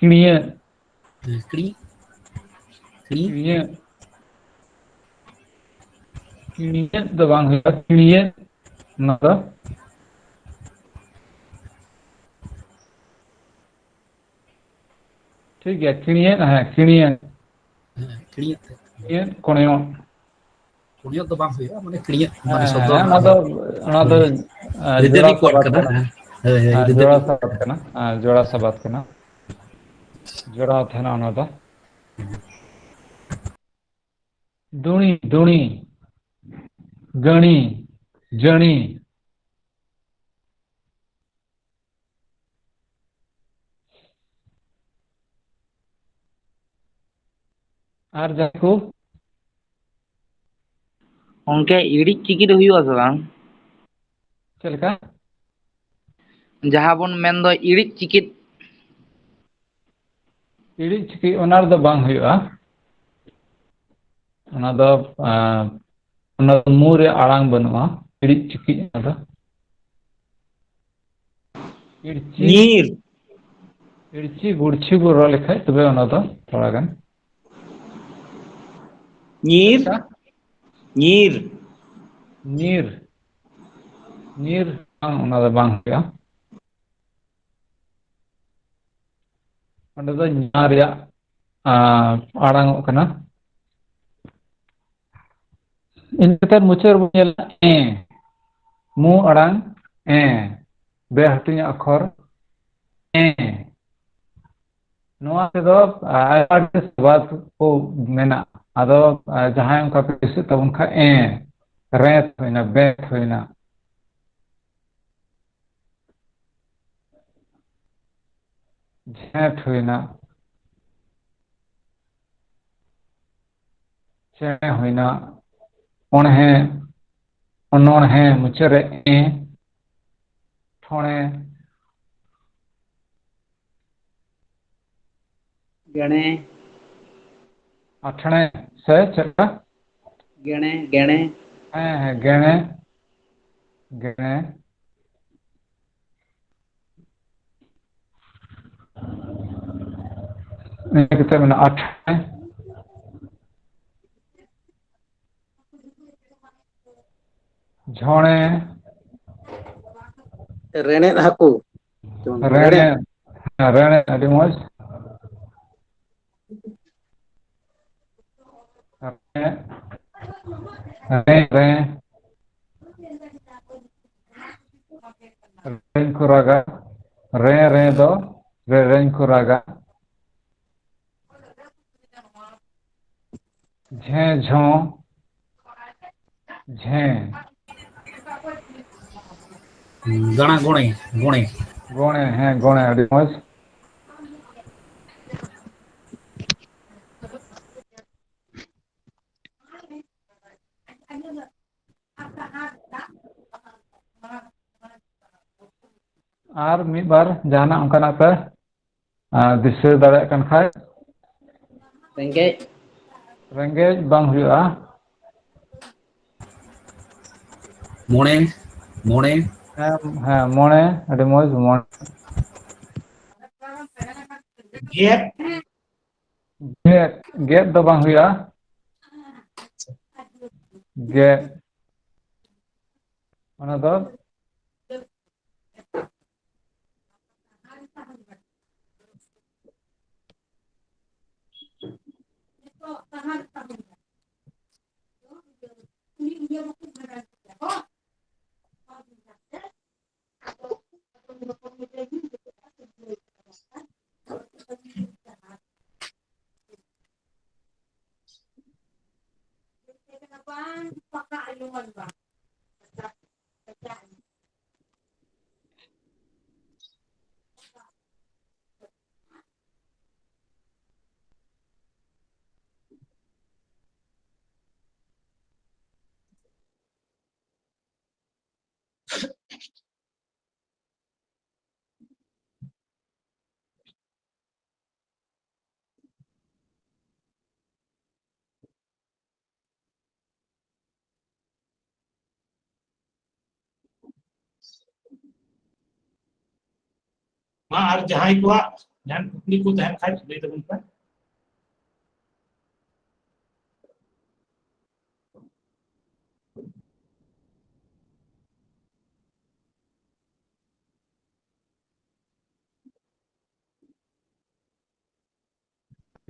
किणिया Kri. Kri. किणिया किणिया do bang huya किणिया na do ठीक है किणिया है किणिया Kriat. किणिया कोणयो Kriat do bang huya mane kriat mane हाँ, sodor. ona do Rideni kuat kada. जोड़ा सा बात करना जोड़ा सा बात करना जोड़ा था ना ona do दुणी दुणी गणी जणी আর যাকো ᱚᱱᱠᱟ ᱤᱲᱤᱡ ᱪᱤᱠᱤ ᱫᱚ ᱦᱩᱭᱩᱜᱼᱟ ᱥᱮ ᱵᱟᱝ? ᱪᱮᱫ ᱞᱮᱠᱟ ᱡᱟᱦᱟᱸ ᱵᱚᱱ ᱢᱮᱱᱫᱚ ᱤᱲᱤᱡ ᱪᱤᱠᱤ ᱤᱲᱤᱡ ᱪᱤᱠᱤ ᱚᱱᱟ ᱨᱮᱫᱚ ᱵᱟᱝ ᱦᱩᱭᱩᱜᱼᱟ ᱚᱱᱟ ᱫᱚ ᱚᱱᱟ ᱫᱚ ᱢᱩ ᱨᱮ ᱟᱲᱟᱝ ᱵᱟᱹᱱᱩᱜᱼᱟ ᱤᱲᱤᱡ ᱪᱤᱠᱤᱡ ᱚᱱᱟ ᱫᱚ ᱤᱲᱪᱤ ᱧᱤᱨ ᱤᱲᱪᱤ ᱜᱩᱲᱪᱤ ᱵᱚ ᱨᱚᱲ ᱞᱮᱠᱷᱟᱡ ᱛᱚᱵᱮ ᱚᱱᱟ ᱫᱚ ᱛᱷᱚᱲᱟ ᱜᱟᱱ ᱪᱮᱫ ᱧᱤᱨ ᱞᱮᱠᱟ ᱧᱤᱨ ᱧᱤᱨ ᱧᱤᱨ ᱵᱟᱝ ᱚᱱᱟ ᱫᱚ ᱵᱟᱝ ᱦᱩᱭᱩᱜᱼᱟ ᱚᱸᱰᱮ ᱫᱚ ᱧᱟ ᱨᱮᱭᱟᱜ ᱟᱲᱟᱝᱚᱜ ᱠᱟᱱᱟ ᱤᱱᱟᱹ ᱠᱟᱛᱮ ᱢᱩᱪᱟᱹᱫ ᱨᱮᱵᱚᱱ ᱧᱮᱞᱟ ᱢᱩ ᱟᱲᱟᱝ ᱵᱮ ᱦᱟᱹᱴᱤᱧ ᱟᱠᱷᱚᱨ ᱱᱚᱣᱟ ᱛᱮᱫᱚ ᱟᱭᱢᱟ ᱰᱷᱮᱨ ᱥᱟᱵᱟᱫ ᱠᱚ ᱢᱮᱱᱟᱜᱼᱟ ᱟᱫᱚ ᱡᱟᱦᱟᱸᱭ ᱚᱱᱠᱟ ᱯᱮ ᱫᱤᱥᱟᱹᱜ ᱛᱟᱵᱚᱱ ᱠᱷᱟᱡ ᱨᱮᱛ ᱦᱩᱭᱱᱟ ᱵᱮᱛ ᱦᱩᱭᱱᱟ ᱡᱷᱮᱸᱴ ᱦᱩᱭᱱᱟ ᱪᱮᱬᱮ ᱦᱩᱭᱱᱟ ᱚᱬᱦᱮ ᱚᱱᱚᱬᱦᱮ ᱢᱩᱪᱟᱹᱫ ᱨᱮ ᱴᱷᱚᱬᱮ ᱜᱮᱬᱮ ᱟᱴᱷᱬᱮ ᱥᱮ ᱪᱮᱫ ᱞᱮᱠᱟ ᱜᱮᱬᱮ ᱜᱮᱬᱮ ᱦᱮᱸ ᱜᱮᱬᱮ ᱜᱮᱬᱮ ᱤᱱᱟᱹ ᱠᱟᱛᱮ ᱢᱮᱱᱟᱜᱼᱟ ᱟᱴᱷᱬᱮ ᱡᱷᱚᱬᱮ ᱨᱮᱬᱮᱫ ᱦᱟᱹᱠᱩ ᱨᱮᱬᱮ ᱨᱮᱬᱮ ᱟᱹᱰᱤ ᱢᱚᱡᱽ ᱨᱮ ᱨᱮᱧ ᱠᱚ ᱨᱟᱜᱟ ᱨᱮ ᱫᱚ ᱨᱮᱧ ᱠᱚ ᱨᱟᱜᱟ ᱡᱷᱮ ᱡᱷᱚᱸ ᱡᱷᱮ गणा गुणे गुणे ᱜᱚᱬᱮ ᱜᱚᱬᱮ ᱟᱹᱰᱤ ᱢᱚᱡᱽ ᱟᱨ ᱢᱤᱫ ᱵᱟᱨ ᱡᱟᱦᱟᱱᱟᱜ ᱚᱱᱠᱟᱱᱟᱜ ᱯᱮ ᱫᱤᱥᱟᱹ ᱫᱟᱲᱮᱭᱟᱜ ᱠᱟᱱ ᱠᱷᱟᱡ ᱨᱮᱸᱜᱮᱡ ᱨᱮᱸᱜᱮᱡ ᱵᱟᱝ ᱦᱩᱭᱩᱜᱼᱟ मोणे मोणे ᱦᱮᱸ ᱢᱚᱬᱮ ᱟᱹᱰᱤ ᱢᱚᱡᱽ ᱢᱚᱬᱮ ᱜᱮᱫ ᱜᱮᱫ ᱫᱚ ᱵᱟᱝ ᱦᱩᱭᱩᱜᱼᱟ ᱜᱮᱫ ᱚᱱᱟ ᱫᱚ मा और जहां को जान कुकली को तहन खाय लई तबन पे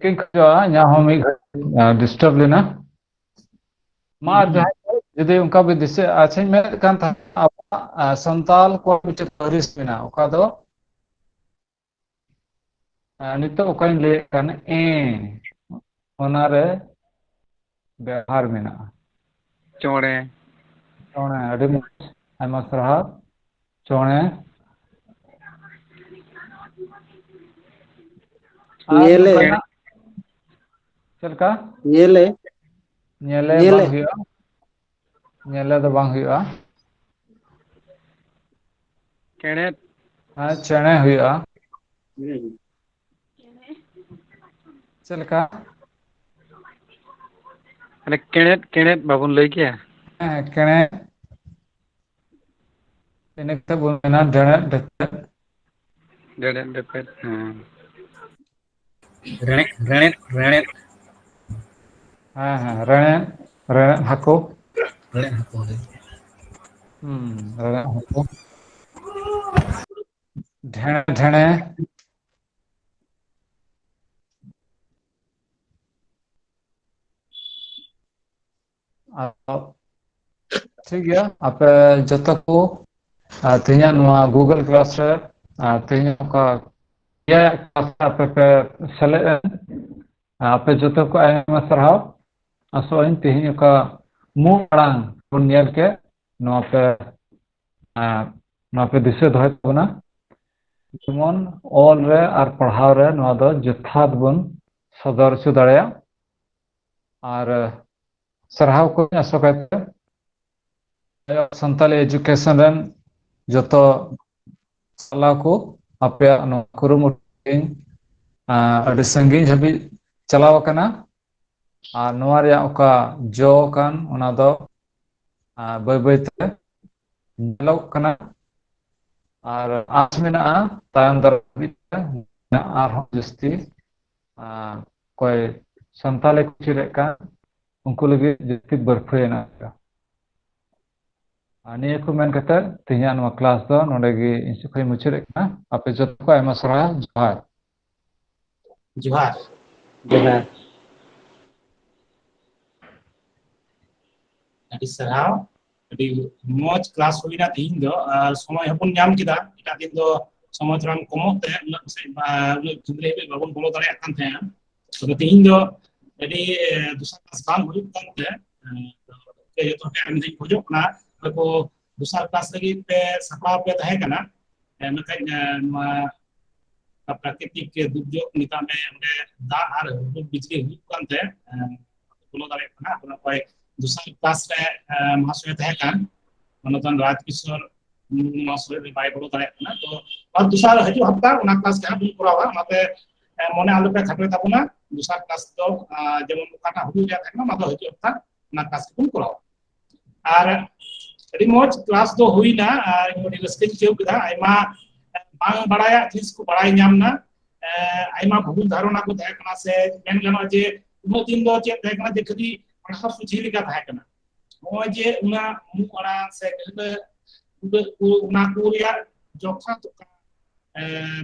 ᱠᱤᱱ ᱠᱷᱚᱡᱚᱜᱼᱟ ᱤᱧᱟᱹᱜ ᱦᱚᱸ ᱢᱤᱫ ᱰᱤᱥᱴᱟᱨᱵ ᱞᱮᱱᱟ ᱢᱟ ᱡᱟᱦᱟᱸᱭ ᱡᱩᱫᱤ ᱚᱱᱠᱟ ᱵᱤᱱ ᱫᱤᱥᱟᱹ ᱟᱪᱪᱷᱟᱧ ᱢᱮᱱᱮᱫ ᱠᱟᱱ ᱛᱟᱦᱮᱸ ᱟᱵᱚᱣᱟᱜ ᱥᱟᱱᱛᱟᱞ ᱠᱚᱣᱟᱜ ᱢᱤᱫᱴᱮᱱ ᱯᱟᱹᱨᱤᱥ ᱢᱮᱱᱟᱜᱼᱟ ᱚᱠᱟ ᱫᱚ ᱱᱤᱛᱚᱜ ᱚᱠᱟᱧ ᱞᱟᱹᱭᱮᱫ ᱠᱟᱱ ᱚᱱᱟᱨᱮ ᱵᱮᱣᱦᱟᱨ ᱢᱮᱱᱟᱜᱼᱟ ᱪᱚᱬᱮ ᱪᱚᱬᱮ ᱟᱹᱰᱤ ᱢᱚᱡᱽ ᱟᱭᱢᱟ ᱥᱟᱨᱦᱟᱣ ᱪᱚᱬᱮ ᱟᱨ ᱧᱮᱞᱮ ᱱᱚᱝᱠᱟᱱᱟᱜ ᱪᱮᱫ ᱞᱮᱠᱟ ᱧᱮᱞᱮ ᱧᱮᱞᱮ ᱧᱮᱞᱮ ᱵᱟᱝ ᱦᱩᱭᱩᱜᱼᱟ ᱧᱮᱞᱮ ᱫᱚ ᱵᱟᱝ ᱦᱩᱭᱩᱜᱼᱟ ᱠᱮᱬᱮᱫ ᱦᱮᱸ ᱪᱮᱬᱮ ᱦᱩᱭᱩᱜᱼᱟ ᱪᱮᱫ ᱞᱮᱠᱟ ᱢᱟᱱᱮ ᱠᱮᱬᱮᱫ ᱵᱟᱵᱚᱱ ᱞᱟᱹᱭ ᱠᱮᱭᱟ? केणे ᱤᱱᱟᱹ ᱠᱟᱛᱮ ᱵᱚᱱ ᱢᱮᱱᱟ ᱰᱮᱲᱮᱫ ᱰᱮᱯᱮᱫ ᱰᱮᱲᱮᱫ ᱰᱮᱯᱮᱫ रेणेत रेड़ेद रेड़ेद हाको रेणेत हाको रेड़ेद हाको ढेणे ढेणे ठीक गया आपे जतो को तेहिया नोआ गूगल क्लास रे तेहिया का या क्लास आपे पे सेले आपे जतो को आयमा सरहाव आसोइन तेहिया का मु अड़ांग बन नेल के नोआ पे दिशा दोहे तबना जेमन ऑल रे और पढ़ाव रे नोआ दो जथात बन सदर हचो दाड़ेया और सरहाव को आसोकाते संताली एजुकेशन रन जतो साला को आपे कुरुमुटिंग अड़ी संगीन हबी चलाव कना और नोआ रे ओका जो कान ओना दो बाय बाय ते नेलोग कना और आस मेना तायम दरबी आर जस्ती कोई संताली कुचिरे का उनको लगे जस्ती बर्फेना निया को मेन कते तिहिया नोआ क्लास दो नोडेगी इंसुखै मुचरे कना आपे जतो को आयमा सरा जोहार जोहार जोहार अभी सराव अभी मौज क्लास हुईना तीन दो समय हपुन जाम किदा इटा दिन दो समय तरम कमोते उन से जुमले पे बाबन बोलो दारे आकन थे तो तीन दो अभी दूसरा क्लास काम हुई तंते के जो तो हम दिन खोजो ना को दूसरा क्लास लगी पे सपा पे तहे कना मकन प्राकृतिक के दुर्योग निता में उन्हें दा आर बिजली हुई तंते बोलो दारे कना अपना कोई दूसरा क्लास रे महाशय तहे कान मनोतन राजकिशोर महाशय रे बाय बोलो दारे कना तो और दूसरा हजू हफ्ता उना क्लास जहां बुन करावा माते मने आलु पे खटरे ताबुना दूसरा क्लास तो जेमन काटा हुई जा थाकना मातो हजू हफ्ता उना क्लास बुन करावा और अड़ी मोज क्लास दो हुईना मोडी रस्किन चेउ किदा आइमा बांग बड़ाया जिस को बड़ाई नामना आइमा भूल धारणा को तहे कना से मेन गनो जे उनो दिन दो चे तहे कना जे कदी पढ़ा सुझी लिका तहे कना हो जे उना मु अड़ा से गले उना कोरिया जोखा तो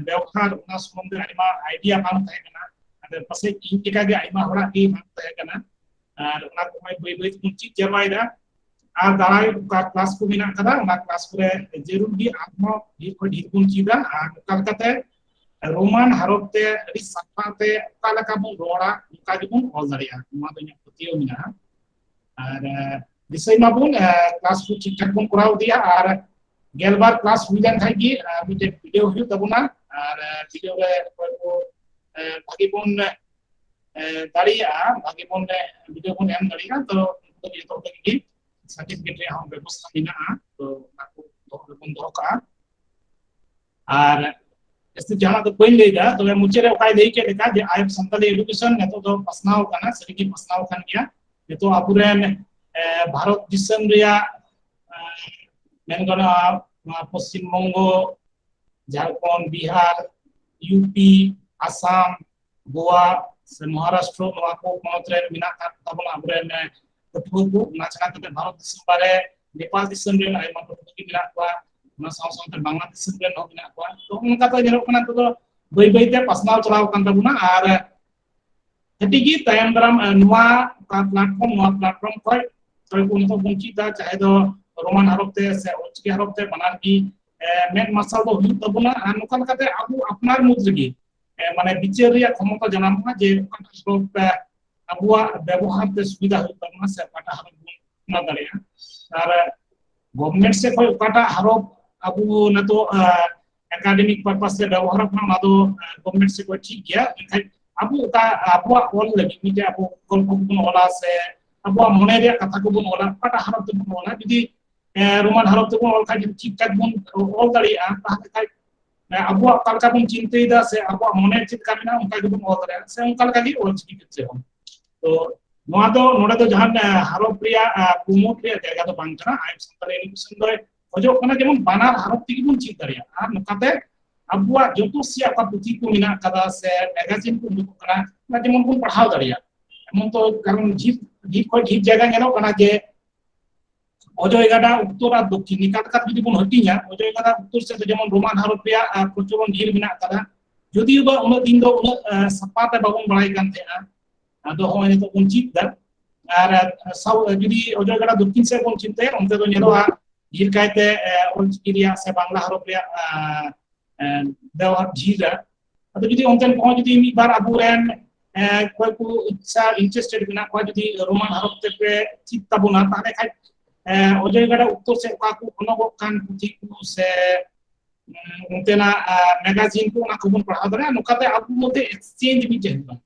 व्यवहार उना संबंध आइमा आइडिया बांग तहे कना अदे पसे इन के कागे आइमा होरा की बांग तहे कना और उना को बाय बाय चित जरवाइदा आ दाराय का क्लास को मिना कदा उना क्लास रे जरूर भी आत्मा ढेर को ढेर कुन चीदा आ कलकते रोमान हरपते अड़ी सफाते कालका बन रोड़ा उका जबन ऑल दरिया मा दो पतियो मिना और दिसै माबुन क्लास को ठीक ठाक बन कराव दिया और गेलबार क्लास हुई जान थाकी मिटे वीडियो हुई तबुना और वीडियो रे को भागी बन दाड़िया भागी बन वीडियो बन एम दाड़िया तो ये तो लगी सर्टिफिकेट रे हम व्यवस्था मिना तो नाको तो बन दोका और इस जहां तो कोई लेगा तो मैं मुझे रे उकाय देई के लेका जे आयब संताली एजुकेशन ने तो पसनाव कना सरिकी पसनाव खान गया ये तो अपुरेन भारत दिसम रिया मेनगना पश्चिम बंगो झारखंड बिहार यूपी आसाम गोवा से महाराष्ट्र नवा को ponot रे मिना ताबना अपुरेन पटुआ को नाचना कते भारत दिसम बारे नेपाल दिसम रे आइमा पटुआ की मिना को ना साउथ बांग्लादेश रे न मिना को तो उनका तो जेरो कना तो बई बई ते पसनाव चलाव कान ताबना और हटिगी तायम दराम नवा का प्लेटफॉर्म को तो उनको बुंचीदा चाहे तो रोमान हरपते से ओचकी हरपते बनार की मेन मसल दो हुई तबना नुकल कते अबु अपनार मुद्रगी माने बिचार रिया क्षमता जनाम ना जे हरप अबुआ व्यवहार ते सुविधा हुई तबना से काटा हरप ना दरिया और गवर्नमेंट से कोई काटा हरप अबु न तो एकेडमिक पर्पस से व्यवहार ना तो गवर्नमेंट से कोई ठीक गया अबु का अबुआ ऑल लगी मिटे अबु कल को बुन ओला से अबुआ मने रे कथा को बुन ओला काटा हरप ते बुन ओला यदि रोमान हरप ते बुन ओल का ठीक ठाक बुन ऑल दरिया ताके काय अबुआ कालका बुन चिंतेदा से अबुआ मने चित कामिना उनका बुन ओल दरिया से उनका लगी ओल चिकी किते हो तो नोआ दो नोडे दो जहां हारप रिया प्रमोट रिया जायगा दो बांग कना आयब संताली एडुकेशन दो खोजो कना जेमन बानार हारप तिगी बुन चीज दारिया आर नकाते अबुआ जोतो सिया का पुथि को मिना कदा से मैगजीन को दुक कना ना जेमन बुन पढ़ाव दारिया एमन तो कारण जीप को ठीक जगह नेनो कना जे अजय गाडा उत्तर और दक्षिण निकात का जुदी बुन हटिया अजय गाडा उत्तर से जेमन रोमान हारप रिया प्रचलन ढेर मिना कदा जुदी बा उन दिन दो उन सपाते बाबन बड़ाई कान थेना आदो होय नितो बुन चीज दा और साउ जुदी अजय गाडा दक्षिण से बुन चिंते उनते दो नेलोआ ढेर कायते ऑलचिकिरिया से बांग्ला हारप रिया देवा झीरा अदो जुदी उनते को जुदी मी बार अबुरेन कोई को इच्छा इंटरेस्टेड बिना को जुदी रोमान हारप ते पे चित ताबुना ताले खाय अजय गाडा उत्तर से का को अनगो कान पुथि को से उनतेना मैगजीन को ना को पढ़ा दरे नुकाते अबु मते एक्सचेंज भी जेहबा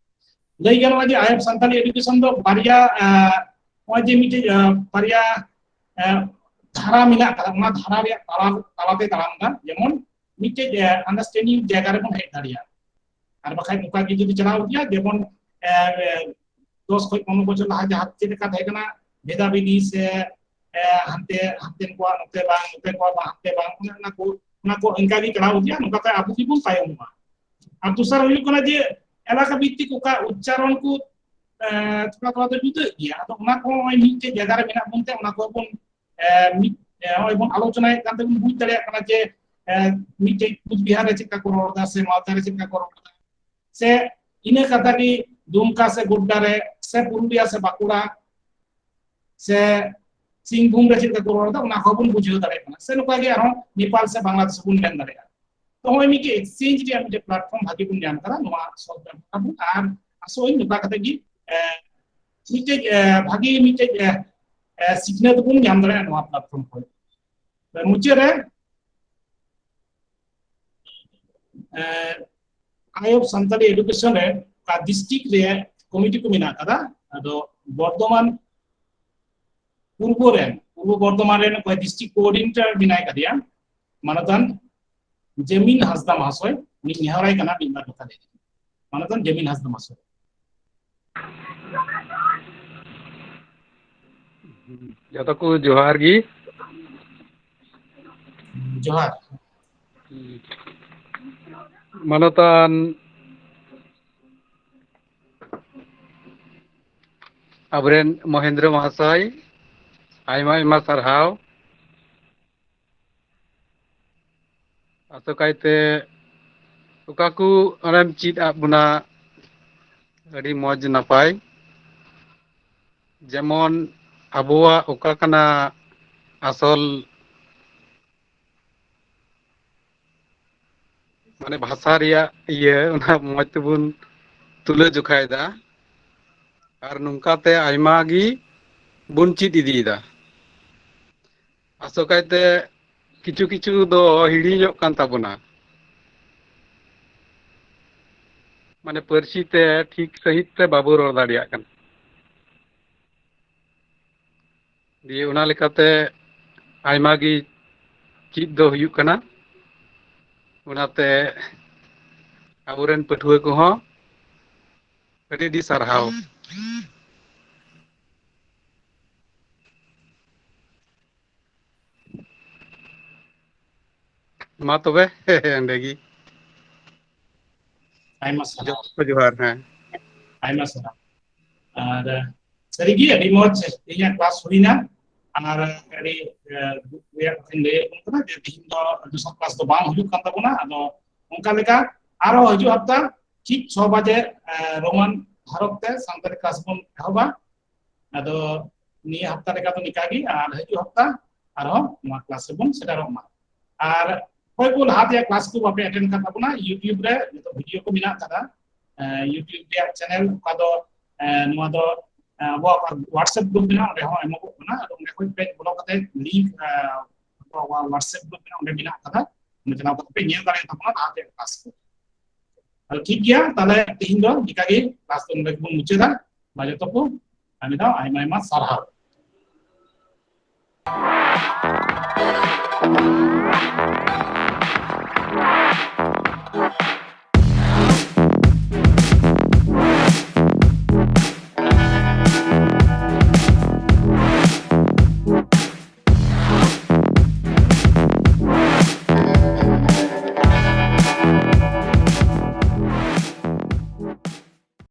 लई गनो जे आयब संताली एडुकेशन दो बारिया जे मिटे बारिया धारा मिना ना धारा रे तालाते तालामदा जेमन मिटे अंडरस्टैंडिंग जगह रे बन हेड दारिया और बखाय नुका के जुदी चलाव दिया जेमन 10 खोय 15 बछर लहा जहां चेद का थाय कना भेदा विधि से हंते हंते को नते को हंते बांग ना को इनका भी चलाव दिया नुका का अबु की बुन तायम अब दूसरा हुई कोना जे एलाका भित्तिक का उच्चारण को थोड़ा थोड़ा तो जुदा गया तो उना को मिटे जगह रे मेना बुनते उना को बुन बन आलोचना कानते बुन बुझ दाड़े कना जे मिटे कुछ बिहार रे चिका को रोदा से मालदा रे चिका को रोदा से इने कथा की दुमका से गुड्डा रे से पुरुलिया से बाकुड़ा से सिंहभूम रे चिका को रोदा उना को बुन बुझो दाड़े कना से नुका के आरो नेपाल से बांग्लादेश बुन लेन दाड़े तो होय मिके एक्सचेंज रे मिटे प्लेटफॉर्म भागी बुन जान करा नोआ सॉफ्टवेयर अबु आर असोय नुका कथा की मिटे भागी मिटे सिग्नल बुन जान दाड़े नोआ प्लेटफॉर्म को मुचे रे आयब संताली एडुकेशन रे का डिस्ट्रिक्ट रे कमिटी को मिना कदा अदो बर्धमान पूर्व बर्धमान रे को डिस्ट्रिक्ट कोऑर्डिनेटर बिनाय कदिया मानतन जमीन हासदा महाशय नि नेहराय कना बिना कथा दे मानतन जमीन हासदा महाशय जतो को जोहार गी जोहार मानतान अबरेन महेंद्र महाशय आयमा आयमा सारहाव आसोकायते उकाकू अनेम चीज आबुना अड़ी मौज नपाय जेमन अबुआ उका कना आसल माने भाषा रिया ये उना मौज तबुन तुले जुखायदा और नुंकाते आयमा गी बुन चीज इदीदा आसोकायते किचु किचु दो हिड़ीñok कान ताबुना माने पर्सी ते ठीक सहित ते बाबू रोड दाड़िया कान दिए उना लेकाते आयमा गी चीज दो हुयुक कना उनाते आबुरेन पठुआ को हो अड़ी दी सारहाव मा तबे अंडेगी आयमा सरा जोहार है आयमा सरा और सरीगी अड़ी मौज इया क्लास हुईना और अड़ी वे ले उनका जे दिन दो दूसरा क्लास तो बांग हुजुक कान ताबुना अदो उनका लेका आरो हजु हफ्ता ठीक 6 बजे रोमान भारत ते संताली क्लास बन हबा अदो नि हफ्ता लेका तो निकागी और हजु हफ्ता आरो मा क्लास बन सेटारो मा और कोई को लहा दिया क्लास को बापे अटेंड करता बुना YouTube रे तो वीडियो को मिना कदा YouTube रे चैनल का दो नुआ दो वो WhatsApp ग्रुप बिना रे हो एमो को ना तो उन्हें कोई पेज ब्लॉग करते लिंक तो WhatsApp ग्रुप बिना उन्हें बिना कदा उन्हें चलाव करते पे ᱧᱮᱞ दाड़े तबना लहा दिया क्लास को और ठीक गया ताले तीन दो निकागे क्लास तो उन्हें बुन मुचेदा बाजे तो को आमी दा आयमा आयमा सारहाव